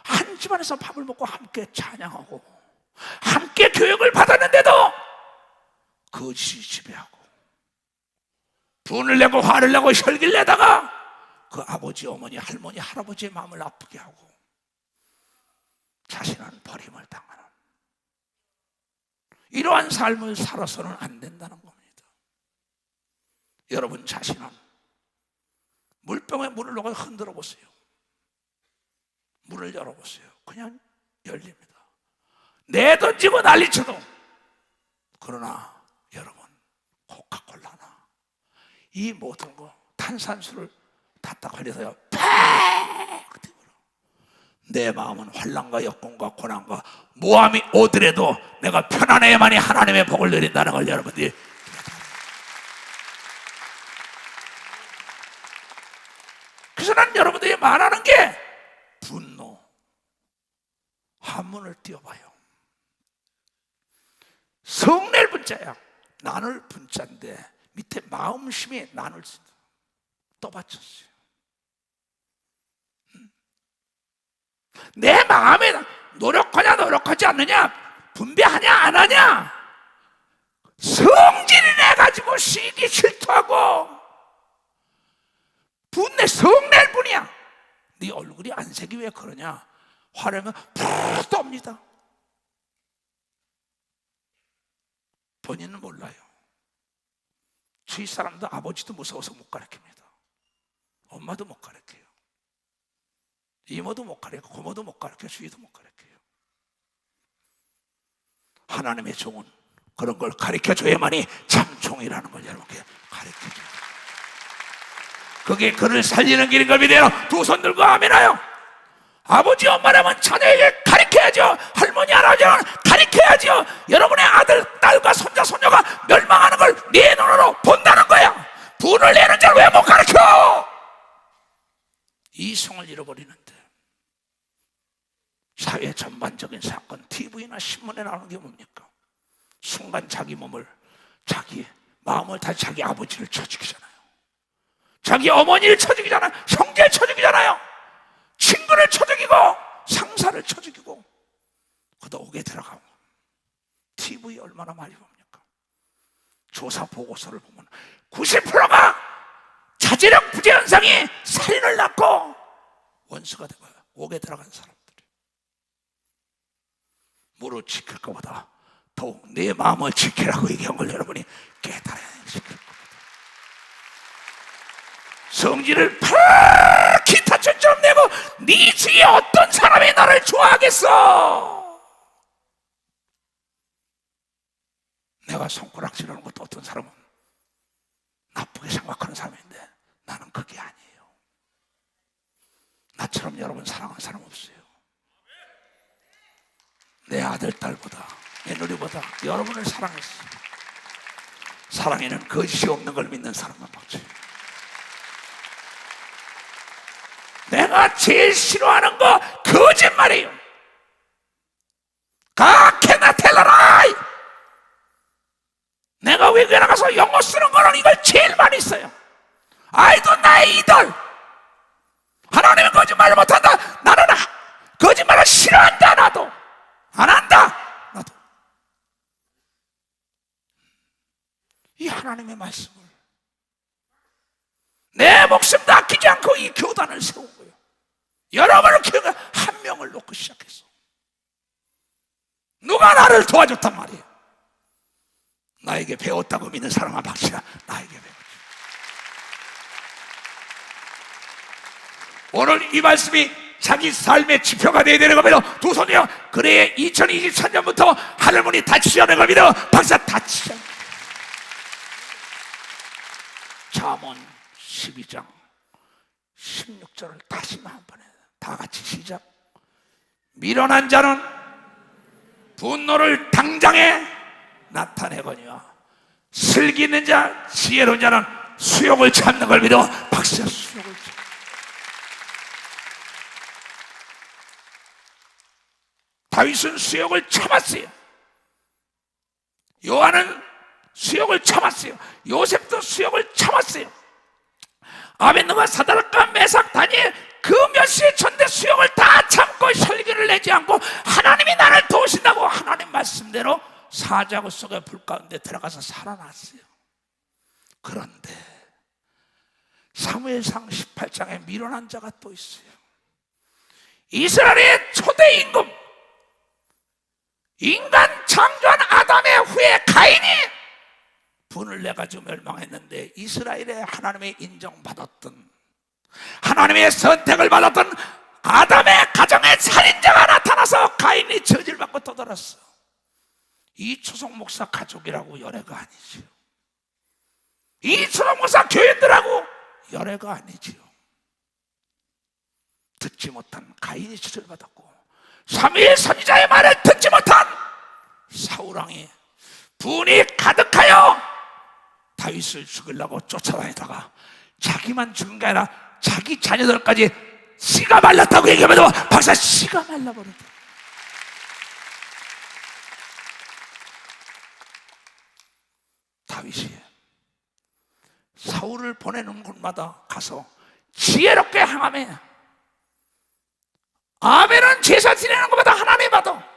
한 집안에서 밥을 먹고 함께 찬양하고 함께 교육을 받았는데도 거짓이 지배하고 분을 내고 화를 내고 혈기를 내다가 그 아버지, 어머니, 할머니, 할아버지의 마음을 아프게 하고 자신은 버림을 당하는 이러한 삶을 살아서는 안 된다는 겁니다. 여러분 자신은 물병에 물을 넣어 흔들어 보세요. 문을 열어보세요. 그냥 열립니다. 내던지고 난리쳐도. 그러나 여러분 코카콜라나 이 모든 거 탄산수를 닫다 걸려서요 팍 뛰어버려. 내 마음은 환난과 역경과 고난과 모함이 오더라도 내가 편안해야만이 하나님의 복을 누린다는 걸 여러분들이, 그래서 난 여러분들이 말하는 게 분노. 한문을 띄워봐요. 성낼 분자야. 나눌 분자인데 밑에 마음심이 나눌 수 떠받쳤어요. 내 마음에 노력하냐 노력하지 않느냐, 분배하냐 안 하냐, 성질이 내가지고 시기 질투하고 분내 성낼 뿐이야. 네 얼굴이 안색이 왜 그러냐, 화내면 푹 떱니다. 본인은 몰라요. 주위 사람도 아버지도 무서워서 못 가르칩니다. 엄마도 못 가르쳐요. 이모도 못 가르쳐, 고모도 못 가르쳐, 주위도 못 가르쳐요. 하나님의 종은 그런 걸 가르쳐줘야만이 참 종이라는 걸 여러분께 가르쳐줘요. 그게 그를 살리는 길인 걸 믿어요. 두 손 들고 아멘하여. 아버지 엄마라면 자녀에게 가르쳐야죠. 할머니 할아버지는 가르쳐야죠. 여러분의 아들 딸과 손자 손녀가 멸망하는 걸 네 눈으로 본다는 거야. 분을 내는 자를 왜 못 가르쳐? 이성을 잃어버리는데 사회 전반적인 사건, TV나 신문에 나오는 게 뭡니까? 순간 자기 몸을, 자기 마음을 다 자기 아버지를 쳐 죽이잖아요. 자기 어머니를 쳐 죽이잖아요. 형제를 쳐 죽이잖아요. 친구를 쳐 죽이고 상사를 쳐 죽이고. 그러다 옥에 들어가고. TV 얼마나 많이 봅니까? 조사 보고서를 보면 90%가 자제력 부재 현상이 살인을 낳고 원수가 되고 옥에 들어간 사람들이. 무릇 지킬 것보다 더욱 내 마음을 지키라고 얘기한 걸 여러분이 깨달아야 지킬 겁니다. 성질을 팍 기타천처럼 내고 네 주위에 어떤 사람이 나를 좋아하겠어? 내가 손가락질하는 것도 어떤 사람은 나쁘게 생각하는 사람인데 나는 그게 아니에요. 나처럼 여러분 사랑하는 사람 없어요. 내 아들 딸보다 내 누리보다 여러분을 사랑했어. 사랑에는 거짓이 없는 걸 믿는 사람만 받지. 내가 제일 싫어하는 거 거짓말이에요. 가케나 텔라라이. 내가 외국에 나가서 영어 쓰는 거는 이걸 제일 많이 써요. 아이도 나의 이들. 하나님은 거짓말을 못한다. 나는 거짓말을 싫어한다. 나도 안 한다. 나도. 이 하나님의 말씀을 내 목숨도 아끼지 않고 이 교단을 세운 거예요. 여러분을 키우는 한 명을 놓고 시작했어. 누가 나를 도와줬단 말이에요. 나에게 배웠다고 믿는 사람아 박치라. 나에게 배웠지. 오늘 이 말씀이 자기 삶의 지표가 되어야 되는 겁니다. 두 손이요. 그래 2023년부터 하늘문이 닫히려는 겁니다. 박사 닫히자. 잠언 12장 16절을 다시 한 번에 다 같이 시작. 미련한 자는 분노를 당장에 나타내거니와 슬기 있는 자, 지혜로운 자는 수욕을 참는 걸 믿어. 박사 수욕을 참. 다윗은 수욕을 참았어요. 요한은 수욕을 참았어요. 요셉도 수욕을 참았어요. 아벤느가 사다락과 메삭 다니엘 그 몇시의 천대 수욕을 다 참고 혈기를 내지 않고 하나님이 나를 도우신다고 하나님 말씀대로 사자굴 속의 불 가운데 들어가서 살아났어요. 그런데 사무엘상 18장에 미련한 자가 또 있어요. 이스라엘의 초대 임금, 인간 창조한 아담의 후에 가인이 분을 내가지고 멸망했는데 이스라엘의 하나님의 인정받았던, 하나님의 선택을 받았던 아담의 가정의 살인자가 나타나서 가인이 저질 받고 떠돌았어. 이초성 목사 가족이라고 열애가 아니지요. 이초성 목사 교인들하고 열애가 아니지요. 듣지 못한 가인이 저질 받았고 삼위의 선지자의 말을 듣지 못한 사울왕이 분이 가득하여 다윗을 죽이려고 쫓아다니다가 자기만 죽은 게 아니라 자기 자녀들까지 씨가 말랐다고 얘기하면 박사 씨가 말라버렸다. 다윗이 사울을 보내는 곳마다 가서 지혜롭게 행하며 아벨은 제사 지내는 것보다 하나님 받아.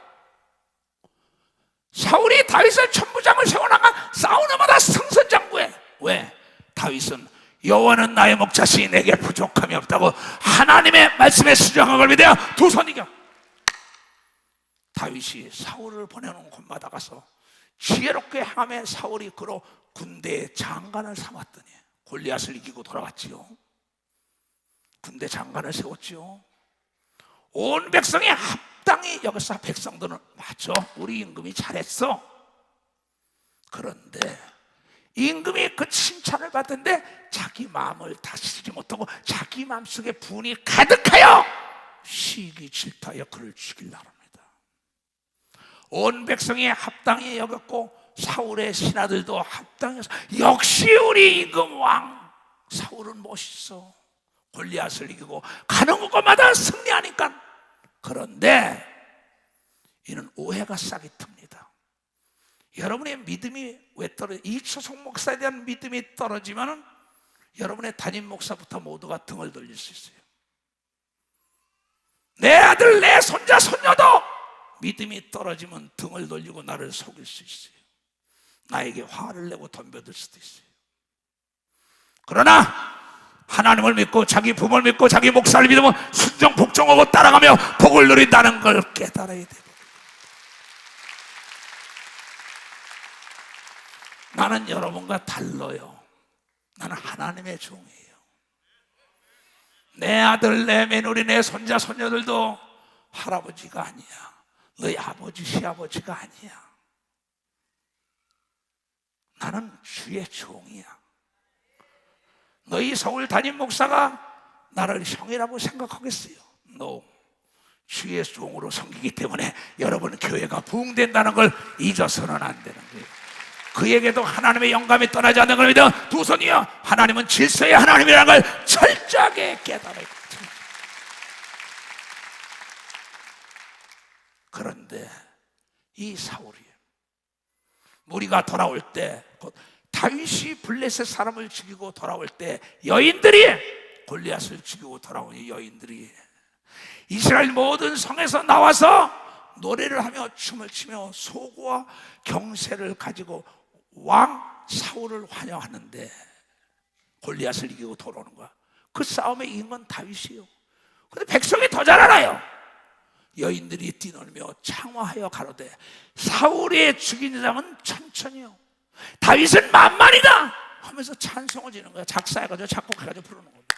사울이 다윗을 천부장을 세워나가 싸우는 마다 승선장구해. 왜? 다윗은 여호와는 나의 목자시니 내게 부족함이 없다고 하나님의 말씀에 수정한 걸 믿어야 두 손 이겨. 다윗이 사울을 보내는 곳마다 가서 지혜롭게 행하며 사울이 그로 군대의 장관을 삼았더니 골리앗을 이기고 돌아왔지요. 군대 장관을 세웠지요. 온 백성이 합당히 여기서 백성들은 맞죠, 우리 임금이 잘했어. 그런데 임금이 그 칭찬을 받는데 자기 마음을 다스리지 못하고 자기 마음속에 분이 가득하여 시기 질투하여 그를 죽이려 합니다. 온 백성이 합당히 여겼고 사울의 신하들도 합당해서 역시 우리 임금 왕 사울은 멋있어. 골리앗을 이기고 가는 곳마다 승리하니까. 그런데 이는 오해가 싹이 틉니다. 여러분의 믿음이 왜 떨어져? 이초성 목사에 대한 믿음이 떨어지면 여러분의 담임 목사부터 모두가 등을 돌릴 수 있어요. 내 아들, 내 손자, 손녀도 믿음이 떨어지면 등을 돌리고 나를 속일 수 있어요. 나에게 화를 내고 덤벼들 수도 있어요. 그러나 하나님을 믿고 자기 부모를 믿고 자기 목사를 믿으면 순종 복종하고 따라가며 복을 누린다는 걸 깨달아야 돼요. 나는 여러분과 달라요. 나는 하나님의 종이에요. 내 아들, 내 며느리, 내 손자, 손녀들도 할아버지가 아니야. 너희 아버지, 시아버지가 아니야. 나는 주의 종이야. 너희 서울 담임 목사가 나를 형이라고 생각하겠어요? No. 주의 종으로 섬기기 때문에 여러분 교회가 부흥된다는 걸 잊어서는 안 되는 거예요. 그에게도 하나님의 영감이 떠나지 않는 걸 믿어 두 손이요. 하나님은 질서의 하나님이라는 걸 철저하게 깨달아야 돼요. 그런데 이 사울이 무리가 돌아올 때 곧 다윗이 블레셋 사람을 죽이고 돌아올 때 여인들이 골리앗을 죽이고 돌아온 이 여인들이 이스라엘 모든 성에서 나와서 노래를 하며 춤을 추며 소고와 경세를 가지고 왕 사울을 환영하는데 골리앗을 이기고 돌아오는 거야. 그 싸움에 이긴 건 다윗이요. 근데 백성이 더 잘 알아요. 여인들이 뛰놀며 창화하여 가로되 사울의 죽인 자는 천천히요 다윗은 만만이다 하면서 찬송을 지는 거야. 작사해가지고 작곡해가지고 부르는 겁니다.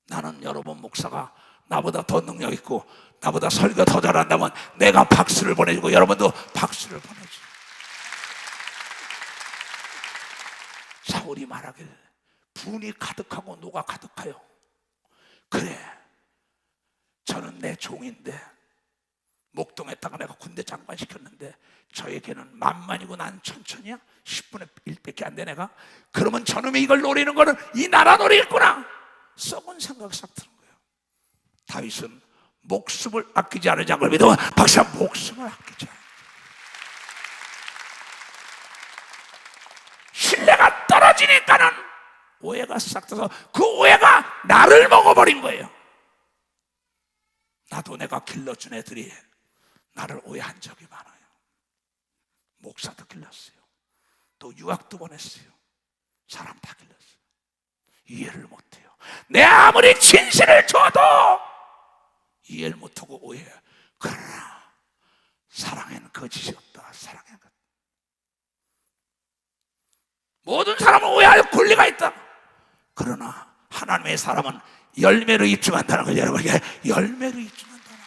나는 여러분 목사가 나보다 더 능력 있고 나보다 설교 더 잘한다면 내가 박수를 보내주고 여러분도 박수를 보내줘. 사울이 말하길 분이 가득하고 노가 가득하여 그래 저는 내 종인데 목동에다가 내가 군대 장관 시켰는데 저에게는 만만이고 난 천천히야 10분의 1밖에 안 돼. 내가 그러면 저놈이 이걸 노리는 거는 이 나라 노리겠구나 썩은 생각이 싹 드는 거예요. 다윗은 목숨을 아끼지 않은 장을 믿으면 박사 목숨을 아끼지 않아. 신뢰가 떨어지니까는 오해가 싹 들어서 그 오해가 나를 먹어버린 거예요. 나도 내가 길러준 애들이 나를 오해한 적이 많아요. 목사도 길렀어요. 또 유학도 보냈어요. 사람 다 길렀어요. 이해를 못해요. 내 아무리 진실을 줘도 이해를 못하고 오해해요. 그러나 사랑에는 거짓이 없다. 사랑에는 모든 사람은 오해할 권리가 있다. 그러나 하나님의 사람은 열매로 입증한다는 거예요. 여러분, 열매로 입증한다는 거예요.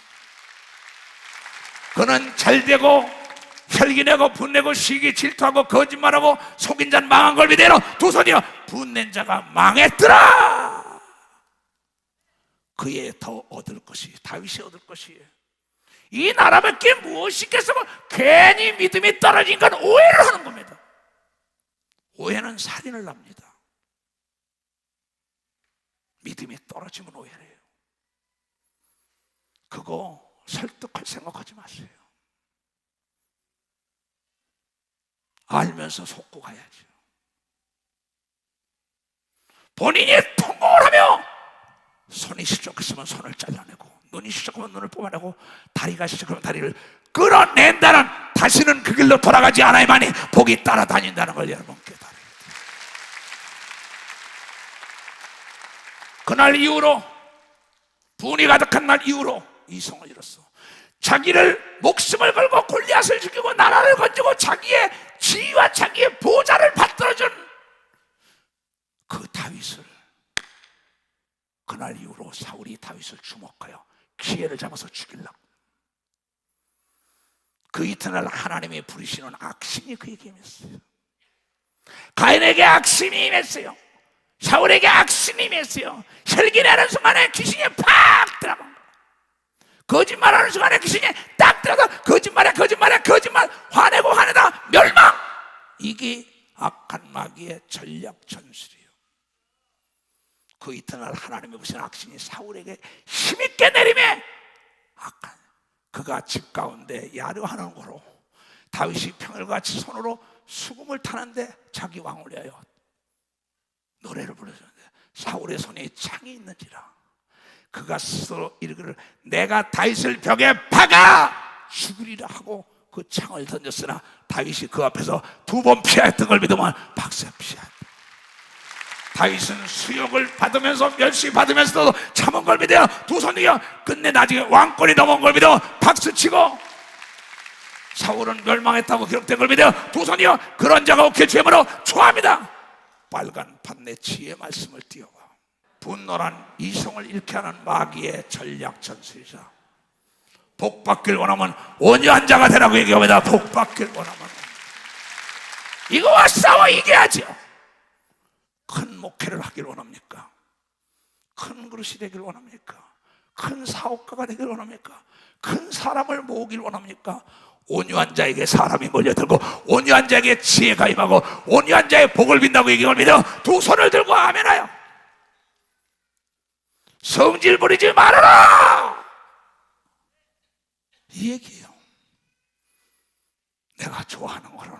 그는 잘되고 혈기내고 분내고 시기 질투하고 거짓말하고 속인 자는 망한 걸 믿으러 두 손이여 분낸 자가 망했더라. 그에 더 얻을 것이 다윗이 얻을 것이에요. 이 나라밖에 무엇이 있겠으면 괜히 믿음이 떨어진 건 오해를 하는 겁니다. 오해는 살인을 납니다. 믿음이 떨어지면 오해를 해요. 그거 설득할 생각하지 마세요. 알면서 속고 가야죠. 본인이 통곡을 하며 손이 시적했으면 손을 잘라내고 눈이 시적하면 눈을 뽑아내고 다리가 시적하면 다리를 끌어낸다는 다시는 그 길로 돌아가지 않아야만이 복이 따라다닌다는 걸 여러분 깨달아야 돼요. 그날 이후로 분이 가득한 날 이후로 이성을 잃었어. 자기를 목숨을 걸고 골리앗을 죽이고 나라를 건지고 자기의 지위와 자기의 보좌를 받들어준 그 다윗을 그날 이후로 사울이 다윗을 주목하여 기회를 잡아서 죽이려고 그 이튿날 하나님의 부리시는 악심이 그에게 임했어요. 가인에게 악심이 임했어요. 사울에게 악심이 임했어요. 혈기내는 순간에 귀신이 팍 들어간 거예요. 거짓말하는 순간에 귀신이 딱 들어가서 거짓말 화내고 화내다 멸망. 이게 악한 마귀의 전략 전술이에요. 그 이튿날 하나님의 부신 악신이 사울에게 힘있게 내림에 악한 그가 집 가운데 야려하는 거로 다윗이 평일같이 손으로 수금을 타는데 자기 왕을 위하여 노래를 불러줬는데 사울의 손에 창이 있는지라 그가 스스로 이르기를 내가 다윗을 벽에 박아 죽으리라 하고 그 창을 던졌으나 다윗이 그 앞에서 두 번 피하였던 걸 믿으면 박사 피하였다. 다윗은 수욕을 받으면서 멸시 받으면서도 참은 걸 믿어요. 두 손이요 끝내 나중에 왕권이 넘어온 걸 믿어 박수치고 사울은 멸망했다고 기록된 걸 믿어요. 두 손이요 그런 자가 없게 죄물어 초합니다. 빨간 판내 지혜 말씀을 띄워봐. 분노란 이성을 잃게 하는 마귀의 전략 전술이자 복 받길 원하면 온유한 자가 되라고 얘기합니다. 복 받길 원하면 이거와 싸워 이겨야죠. 큰 목회를 하길 원합니까? 큰 그릇이 되길 원합니까? 큰 사업가가 되길 원합니까? 큰 사람을 모으길 원합니까? 온유한 자에게 사람이 몰려들고 온유한 자에게 지혜가 임하고 온유한 자의 복을 빈다고 얘기를 믿어 두 손을 들고 아멘하여 성질 부리지 말아라 이 얘기예요. 내가 좋아하는 거는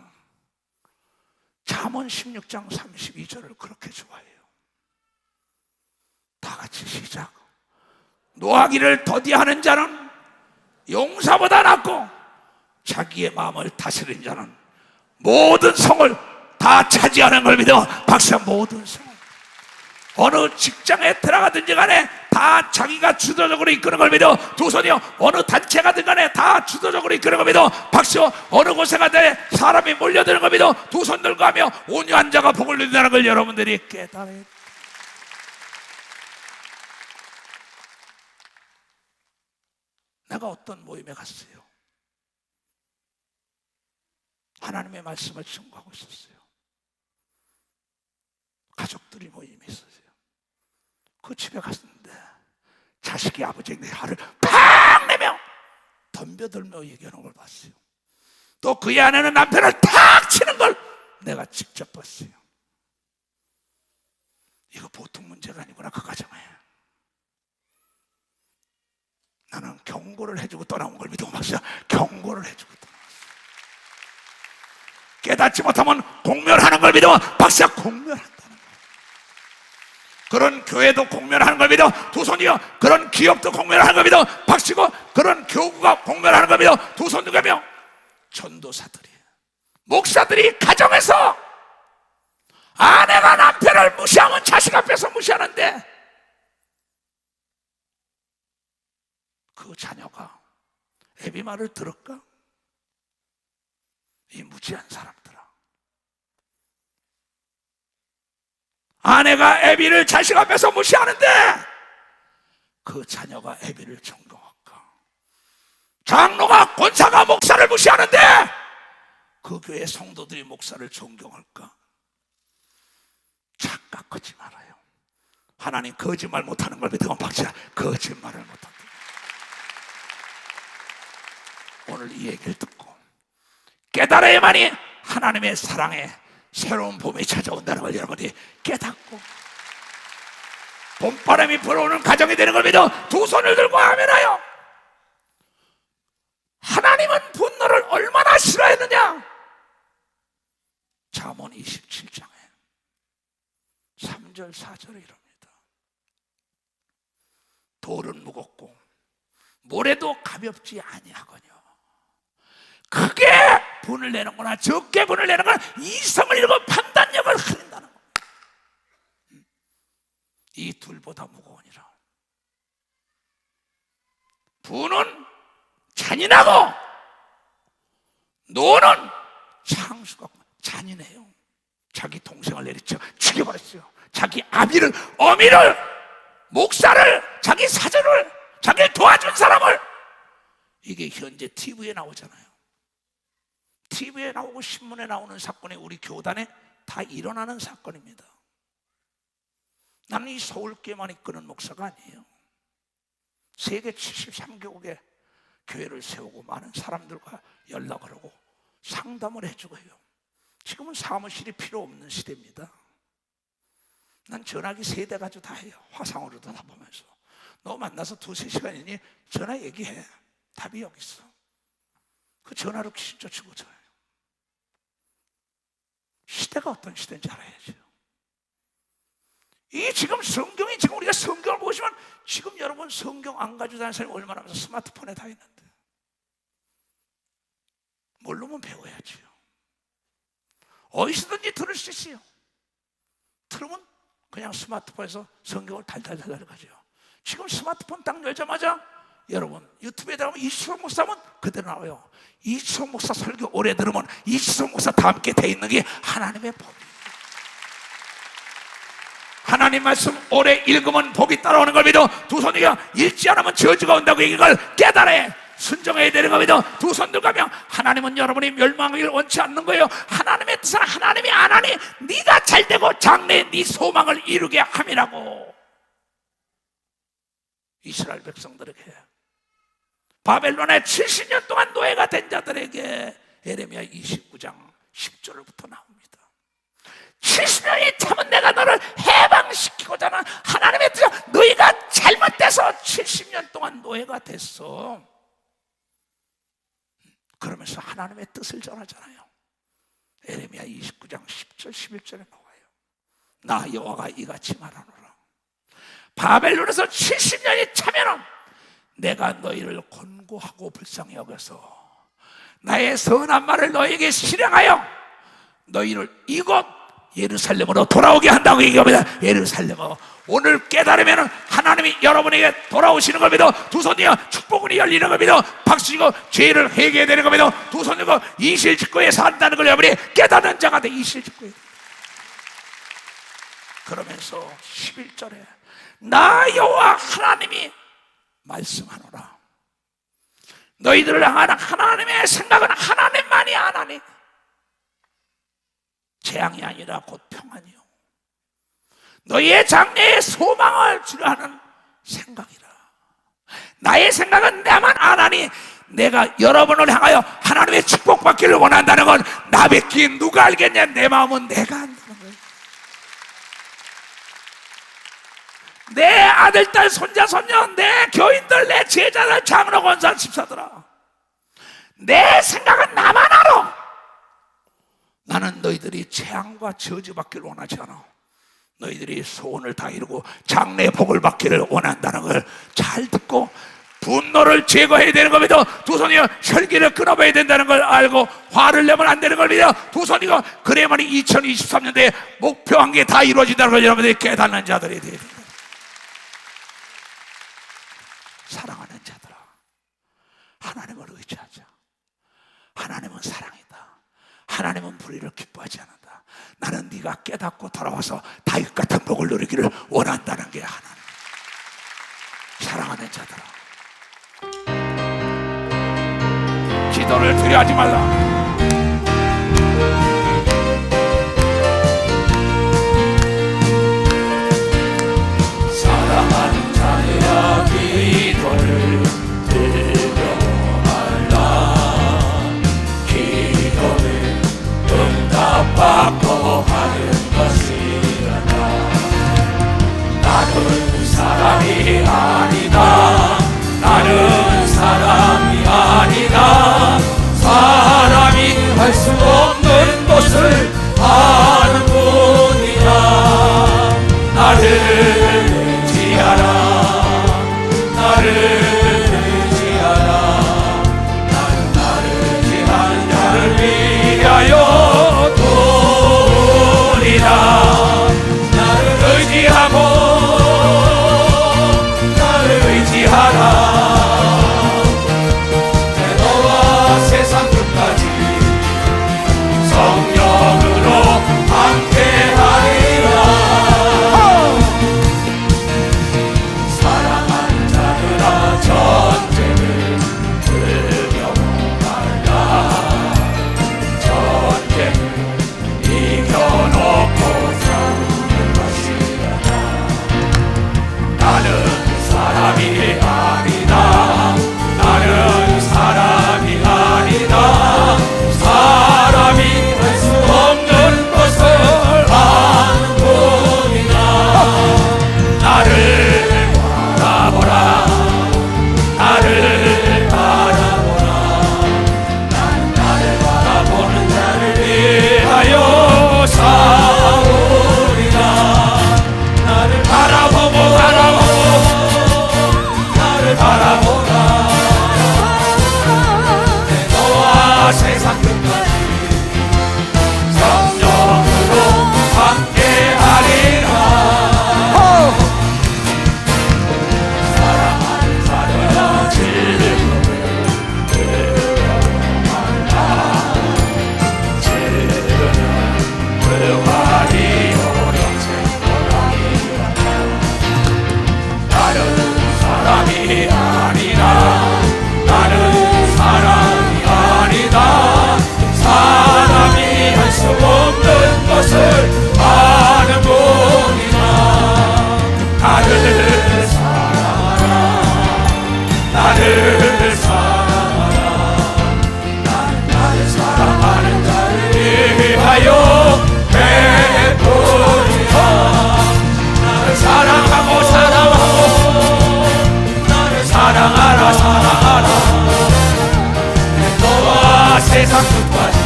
잠언 16장 32절을 그렇게 좋아해요. 다 같이 시작. 노하기를 더디하는 자는 용사보다 낫고 자기의 마음을 다스리는 자는 모든 성을 다 차지하는 걸 믿어 박수. 모든 성, 어느 직장에 들어가든지 간에 다 자기가 주도적으로 이끄는 걸 믿어 두 손이요. 어느 단체가 든 간에 다 주도적으로 이끄는 걸 믿어 박수. 어느 곳에 가든 사람이 몰려드는 걸 믿어 두 손 들고 하며 온유한 자가 복을 누린다는 걸 여러분들이 깨달아요. 내가 어떤 모임에 갔어요. 하나님의 말씀을 증거하고 있었어요. 가족들이 모임이 있었어요. 그 집에 갔는데 자식이 아버지에게 화를 팍 내며 덤벼들며 얘기하는 걸 봤어요. 또 그의 아내는 남편을 탁 치는 걸 내가 직접 봤어요. 이거 보통 문제가 아니구나. 그 가정에 나는 경고를 해주고 떠나온 걸 믿고 봤어요. 경고를 해주고 떠나왔어요. 깨닫지 못하면 공멸하는 걸 믿어 박사. 공멸한다는 거예요. 그런 교회도 공멸하는 걸 믿어 두 손이요. 그런 기업도 공멸하는 걸 믿어 박수고, 그런 교구가 공멸하는 걸 믿어 두 손 누가며 전도사들이, 목사들이 가정에서 아내가 남편을 무시하면 자식 앞에서 무시하는데 그 자녀가 애비 말을 들을까? 이 무지한 사람들아, 아내가 애비를 자식 앞에서 무시하는데 그 자녀가 애비를 존경할까? 장로가 권사가 목사를 무시하는데 그 교회 성도들이 목사를 존경할까? 착각하지 말아요. 하나님 거짓말 못하는 걸 믿으면 박자. 거짓말을 못한다. 오늘 이 얘기를 듣고 깨달아야만이 하나님의 사랑에 새로운 봄이 찾아온다는 걸 여러분이 깨닫고 봄바람이 불어오는 가정이 되는 걸 믿어 두 손을 들고 아멘하여. 하나님은 분노를 얼마나 싫어했느냐. 잠언 27장에 3절 4절에 이럽니다. 돌은 무겁고 모래도 가볍지 아니하거니와 크게 분을 내는 거나 적게 분을 내는 거나 이성을 잃고 판단력을 흐린다는 거. 이 둘보다 무거우니라. 분은 잔인하고 노는 창수가 잔인해요. 자기 동생을 내리쳐 죽여버렸어요. 자기 아비를, 어미를, 목사를, 자기 사제를, 자기를 도와준 사람을. 이게 현재 TV에 나오잖아요. TV에 나오고 신문에 나오는 사건이 우리 교단에 다 일어나는 사건입니다. 나는 이 서울교회만 이끄는 목사가 아니에요. 세계 73개국에 교회를 세우고 많은 사람들과 연락을 하고 상담을 해주고 해요. 지금은 사무실이 필요 없는 시대입니다. 난 전화기 3대 가지고 다 해요. 화상으로도 다 보면서. 너 만나서 2-3시간이니 전화 얘기해. 답이 여기 있어. 그 전화로 귀신 쫓고 저요. 시대가 어떤 시대인지 알아야죠. 이 지금 성경이, 지금 우리가 성경을 보시면 지금 여러분 성경 안 가지고 다니는 사람이 얼마나 많아서 스마트폰에 다 있는데 모르면 배워야지요. 어디서든지 들을 수 있어요. 들으면 그냥 스마트폰에서 성경을 달달달달 가져요. 지금 스마트폰 딱 열자마자 여러분 유튜브에 들어가면 이수석 목사면 그대로 나와요. 이수석 목사 설교 오래 들으면 이수석 목사 다 함께 돼 있는 게 하나님의 법이에요. 하나님 말씀 오래 읽으면 복이 따라오는 걸 믿어 두 손이가 읽지 않으면 저주가 온다고 이걸 깨달아 순종해야 되는 걸 믿어 두 손 들고 가며 하나님은 여러분이 멸망하기를 원치 않는 거예요. 하나님의 뜻은 하나님이 안 하니 네가 잘되고 장래에 네 소망을 이루게 함이라고. 이스라엘 백성들에게 바벨론에 70년 동안 노예가 된 자들에게 에레미야 29장 10절부터 나옵니다. 70년이 참은 내가 너를 해방시키고자 하는 하나님의 뜻은 너희가 잘못돼서 70년 동안 노예가 됐어. 그러면서 하나님의 뜻을 전하잖아요. 에레미야 29장 10절 11절에 나와요. 나 여호와가 이같이 말하노라. 바벨론에서 70년이 차면은 내가 너희를 곤고하고 불쌍히 여겨서 나의 선한 말을 너희에게 실행하여 너희를 이곳 예루살렘으로 돌아오게 한다고 얘기합니다. 예루살렘으로 오늘 깨달으면 하나님이 여러분에게 돌아오시는 걸 믿어 두 손이여 축복문이 열리는 걸 믿어 박수치고 죄를 회개해야 되는 걸 믿어 두 손이고 이실직고에 산다는 걸 여러분이 깨닫는 자가 돼. 이실직고에. 그러면서 11절에 나 여호와 하나님이 말씀하노라. 너희들을 향하는 하나님의 생각은 하나님만이 하나니 재앙이 아니라 곧 평안이요 너희의 장래의 소망을 주려 하는 생각이라. 나의 생각은 나만 아나니 내가 여러분을 향하여 하나님의 축복받기를 원한다는 건 나 밖에 누가 알겠냐. 내 마음은 내가 안다는 거예요. 내 아들, 딸, 손자, 손녀, 내 교인들, 내 제자들, 장로, 권사, 집사들아, 내 생각은 나만 알아. 나는 너희들이 재앙과 저주받기를 원하지 않아. 너희들이 소원을 다 이루고 장래의 복을 받기를 원한다는 걸 잘 듣고 분노를 제거해야 되는 겁니다. 두 손이요 혈기를 끊어봐야 된다는 걸 알고 화를 내면 안 되는 걸 믿어 두 손이고 그래야만이 2023년도에 목표한 게 다 이루어진다는 걸 여러분들이 깨닫는 자들이 되어야 됩니다. 사랑하는 자들아, 하나님을 의지하자. 하나님은 사랑이다. 하나님은 불의를 기뻐하지 않는다. 나는 네가 깨닫고 돌아와서 다윗 같은 복을 누리기를 원한다는 게 하나님. 사랑하는 자들아, 기도를 두려워하지 말라. 사랑하는 자들아, 기도를 받고 하는 것이란다. 나는 사람이 아니다. 나는 사람이 아니다. 사람이 할 수 없는 것을 하는 분이다. 나를 의지하라. 나를 의지하라. 나는 나를 의지하는 자를 위하여 나를 의지하고 나를 의지하라. 내 너와 세상 끝까지 성령으로 함께하리라. 사랑하는 자들아, 전쟁을 두려워 말라. 전쟁을 이겨놓고 싸우는 것이다. 나는 사람이 아니다. 나는 사람이 아니다. 사람이 할 수 없는 것을 하는 분이다. 나를 바라보라. 나를 바라보라. 나는 나를 바라보는 자를 위하여 싸우리라. 나를 바라보고 나를 바라보라. 내 너와 세상 끝까지 성령으로 함께하리라. 사랑하는 자들아, 즐거움을 두려워 말라. 즐거움은 불화리 오령생 보람이란다. 나는 사람이 아니다. 나는 사람이 아니다. 사람이 할 수 없는 것을 하는 분이다. 나를 사랑하라. 나를 사랑하라. 나는 나를 사랑하는 자를 위하여 베풀리라. 나를 사랑하고 나를 사랑하라. 사랑하라. 내 너와 세상 끝까지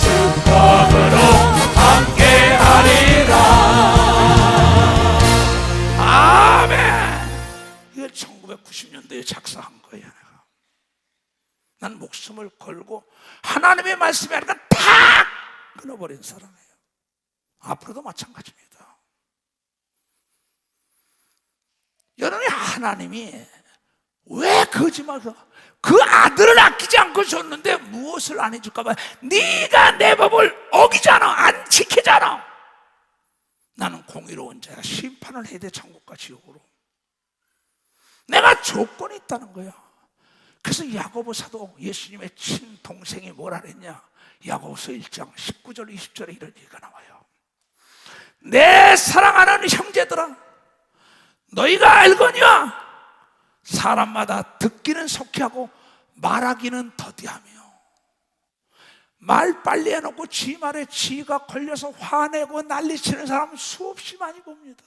축복으로 함께하리라. 아멘. 이거 1990년도에 작사한 거야. 난 목숨을 걸고 하나님의 말씀이 하니까 탁 끊어버린 사람이에요. 앞으로도 마찬가지입니다. 여러분이 하나님이 왜 거짓말을, 그 아들을 아끼지 않고 줬는데 무엇을 안 해줄까 봐. 네가 내 법을 어기잖아, 안 지키잖아. 나는 공의로운 자야. 심판을 해야 돼, 천국과 지옥으로. 내가 조건이 있다는 거야. 그래서 야고보 사도, 예수님의 친동생이 뭐라 그랬냐, 야고보서 1장 19절 20절에 이런 얘기가 나와요. 내 사랑하는 형제들아, 너희가 알거니와 사람마다 듣기는 속히 하고 말하기는 더디하며. 말 빨리 해놓고 지 말에 지가 걸려서 화내고 난리치는 사람 수없이 많이 봅니다.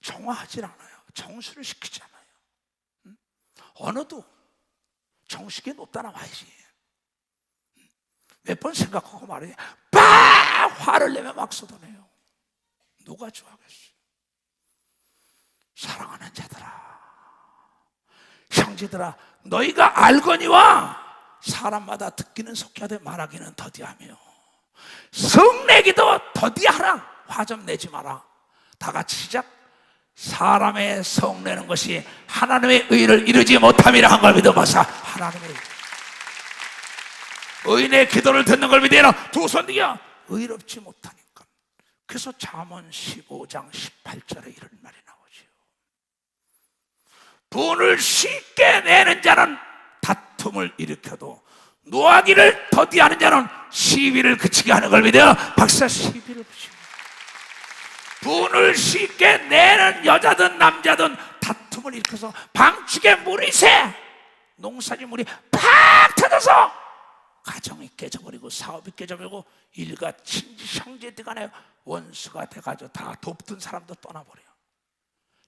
정화하질 않아요. 정수를 시키지 않아요. 언어도 정식에 놓다 나와야지. 몇 번 생각하고 말해. 막 화를 내면 막 쏟아내요. 누가 좋아하겠어요? 사랑하는 자들아, 형제들아, 너희가 알거니와 사람마다 듣기는 속히 하되 말하기는 더디하며. 성내기도 더디하라. 화 좀 내지 마라. 다 같이 시작. 사람의 성내는 것이 하나님의 의를 이루지 못함이라 한 걸 믿어봐서, 하나님의 의인의 기도를 듣는 걸 믿으라. 두 손 들여. 의롭지 못하니까. 그래서 잠언 15장 18절에 이런 말이 나오죠. 분을 쉽게 내는 자는 다툼을 일으켜도 노하기를 더디하는 자는 시비를 그치게 하는 걸 믿어요. 박사, 시비를 그치고. 분을 쉽게 내는 여자든 남자든 다툼을 일으켜서 방축에 물이 새, 농사지 물이 팍 터져서 가정이 깨져버리고 사업이 깨져버리고 일가 친지 형제들 간에 원수가 돼가지고 다 돕던 사람도 떠나버려요.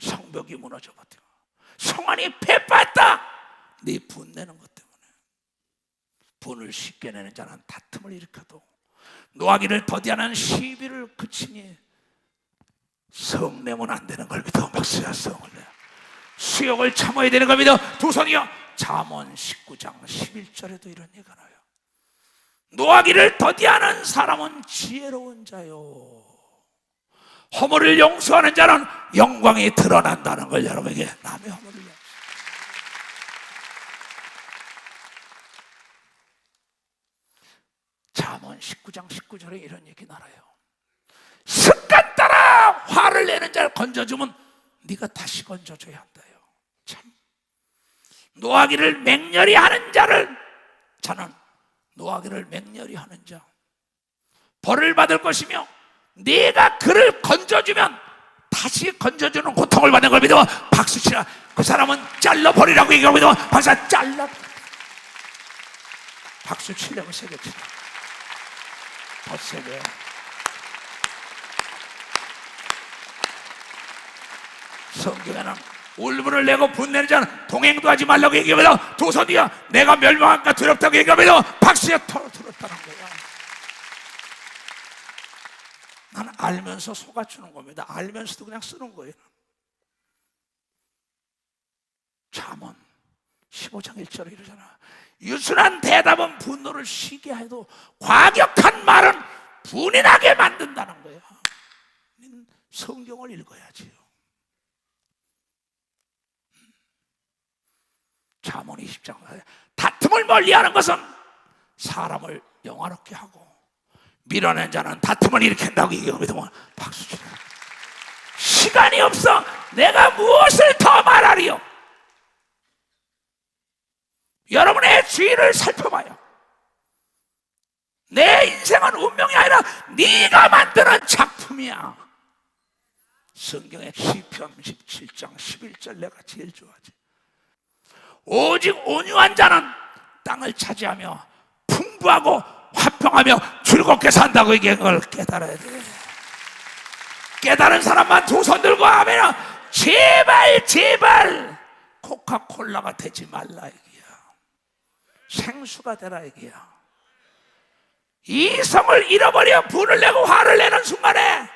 성벽이 무너져버려. 성안이 패빠졌다. 네 분내는 것 때문에. 분을 쉽게 내는 자는 다툼을 일으켜도 노하기를 더디하는 시비를 그치니. 성내면 안 되는 걸 믿어. 박수야, 성을 내. 수욕을 참아야 되는 걸 믿어. 두 손이요. 잠언 19장 11절에도 이런 얘기가 나와요. 노하기를 더디하는 사람은 지혜로운 자요, 허물을 용서하는 자는 영광이 드러난다는 걸 여러분에게. 남의 허물을 용서. 잠언 19장 19절에 이런 얘기 나와요. 습관 따라 화를 내는 자를 건져주면 네가 다시 건져줘야 한다요. 참, 노하기를 맹렬히 하는 자는 노하기를 맹렬히 하는 자 벌을 받을 것이며, 네가 그를 건져주면 다시 건져주는 고통을 받는 걸 믿어. 박수 치라. 그 사람은 잘라버리라고 얘기하고 믿어. 박수, 잘라. 박수 치려면 세게 치라. 더 세게. 성경에는 울분을 내고 분내는 자는 동행도 하지 말라고 얘기하면서 두 손이야. 내가 멸망할까 두렵다고 얘기하면서 박수에 털어들었다는 거야. 나는 알면서 속아주는 겁니다. 알면서도 그냥 쓰는 거예요. 잠언 15장 1절에 이러잖아. 유순한 대답은 분노를 쉬게 해도 과격한 말은 분이 나게 만든다는 거야. 성경을 읽어야지요. 잠언 20장. 다툼을 멀리하는 것은 사람을 영화롭게 하고 밀어낸 자는 다툼을 일으킨다고 얘기합니다. 박수 치라. 시간이 없어. 내가 무엇을 더 말하리요? 여러분의 주위를 살펴봐요. 내 인생은 운명이 아니라 네가 만드는 작품이야. 성경의 시편 17장 11절 내가 제일 좋아하지. 오직 온유한 자는 땅을 차지하며 풍부하고 화평하며 즐겁게 산다고 얘기한 걸 깨달아야 돼. 깨달은 사람만 두 손 들고 하면 제발 제발 코카콜라가 되지 말라 얘기야. 생수가 되라 얘기야. 이성을 잃어버려 분을 내고 화를 내는 순간에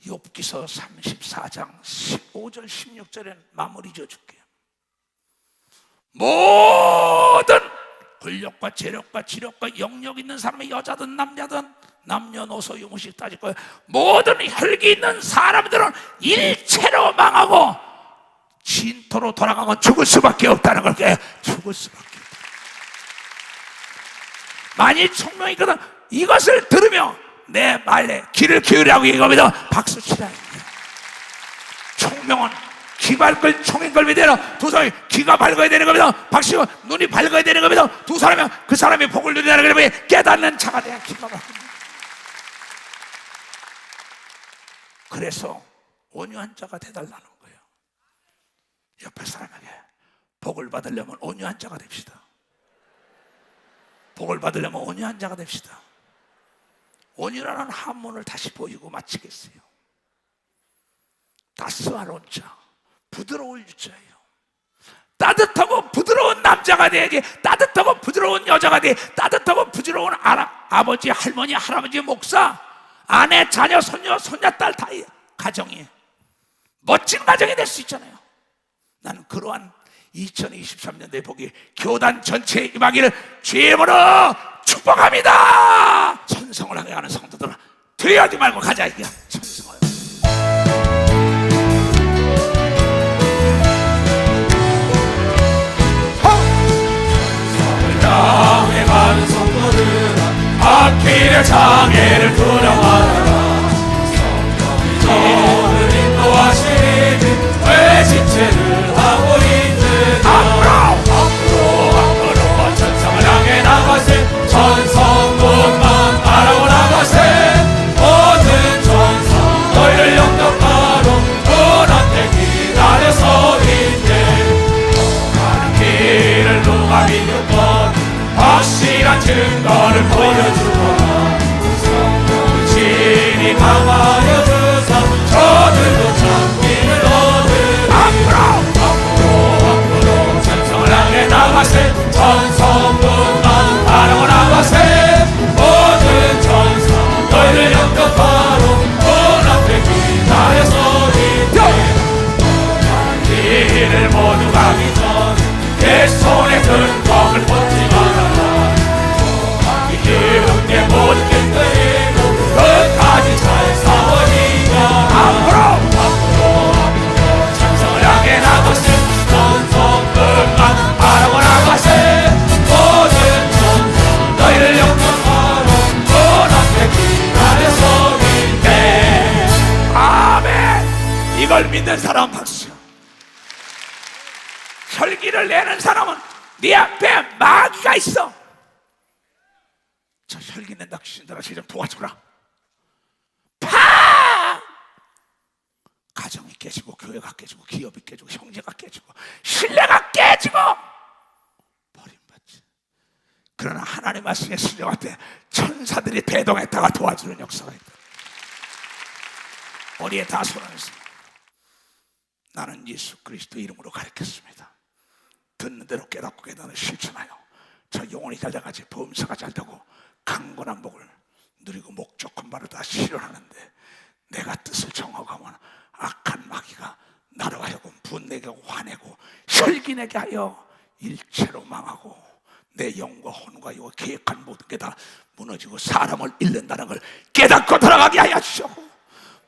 욥기서 34장 15절 16절에 마무리 지어줄게요. 모든 권력과 재력과 지력과 영역 있는 사람이 여자든 남자든 남녀노소 유무식 따질 거예요. 모든 혈기 있는 사람들은 일체로 망하고 진토로 돌아가면 죽을 수밖에 없다는 걸 깨요. 죽을 수밖에 없다. 만일 총명이거든 이것을 들으며 내 말에 귀를 기울이라고 얘기하면 박수 치라. 총명은 귀 밝을 총인 걸 믿어요. 두 사람이 귀가 밝아야 되는 겁니다. 박수 눈이 밝아야 되는 겁니다. 두 사람이 그 사람이 복을 누리라는 그러면 깨닫는 자가 돼야 귀가 밝습니다. 그래서 온유한 자가 되달라는 거예요. 옆에 사람에게 복을 받으려면 온유한 자가 됩시다. 복을 받으려면 온유한 자가 됩시다. 온유라는 한문을 다시 보이고 마치겠어요. 따스한 자, 부드러울 유자예요. 따뜻하고 부드러운 남자가 돼야지. 따뜻하고 부드러운 여자가 돼. 따뜻하고 부드러운 아버지, 할머니, 할아버지, 목사, 아내, 자녀, 손녀, 손녀딸 다 가정이 멋진 가정이 될 수 있잖아요. 나는 그러한 2023년도에 복이 교단 전체에 임하기를 주의 이름으로 축복합니다. 천성을 하게 하는 성도들은 퇴하지 말고 가자. 이게 천성을 땅에 가는 성도들아 앞길의 장애를 두려워하라. 성령이 너를 인도하시니 왜 지체를 하고 있느냐. 앞으로 천성을 향해 나가세. 천성문만 바라고 나가세. 모든 천성 너희를 영접하러 문 앞에 기다려서 있네. 가는 길을 누가 믿었건 확실한 증거를 보여주거나 성령의 진이 강하여 주사 저들도 참기를 얻으리라. 앞으로 천성을 향해 나가세. 천성문만 바라고 나가세. 모든 천성 너희를 영접하러 문 앞에 기다려서 있네. 길을 모두 가기 전에 내 손에 든 법을 벗지 말아라. 이제 내 모든 게 끌리고 끝까지 잘 싸워지자. 앞으로 천성을 향해 나가세. 천성들만 바라고 나가세. 모든 천성 너희를 영접하러 문 앞에 기다려서 있네. 아멘. 이걸 믿는 사람 박수. 혈기를 내는 사람은 네 앞에 마귀가 있어. 저 혈기 낸다 귀신들아 저 좀 도와주라. 파! 가정이 깨지고 교회가 깨지고 기업이 깨지고 형제가 깨지고 신뢰가 깨지고 버림받지. 그러나 하나님 말씀에 순종할 때 천사들이 대동했다가 도와주는 역사가 있다. 머리에 다 손을 나는 예수 그리스도 이름으로 가르쳤습니다. 듣는 대로 깨닫고 깨닫는 실천하여 저 영혼이 잘 돼가지 범사가 잘 되고 강건한 복을 누리고 목 좋은 바를 다 실현하는데 내가 뜻을 정하고하면 악한 마귀가 나로 하여금 분내게 화내고 혈기내게 하여 일체로 망하고 내 영과 혼과 이거 계획한 모든 게 다 무너지고 사람을 잃는다는 걸 깨닫고 돌아가게 하여 주시고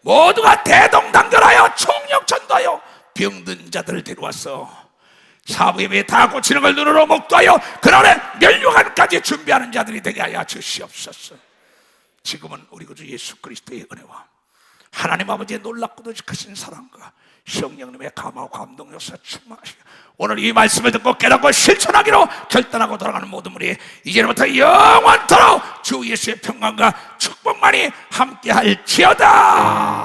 모두가 대동단결하여 총력전도하여 병든 자들을 데려와서 사부예배 다 고치는 걸 눈으로 목도하여 그날에 멸류관까지 준비하는 자들이 되게 하여 주시옵소서. 지금은 우리 구주 예수 그리스도의 은혜와 하나님 아버지의 놀랍고도 크신 사랑과 성령님의 감화와 감동 역사 충만하시고 오늘 이 말씀을 듣고 깨닫고 실천하기로 결단하고 돌아가는 모든 분이 이제부터 영원토록 주 예수의 평강과 축복만이 함께할지어다.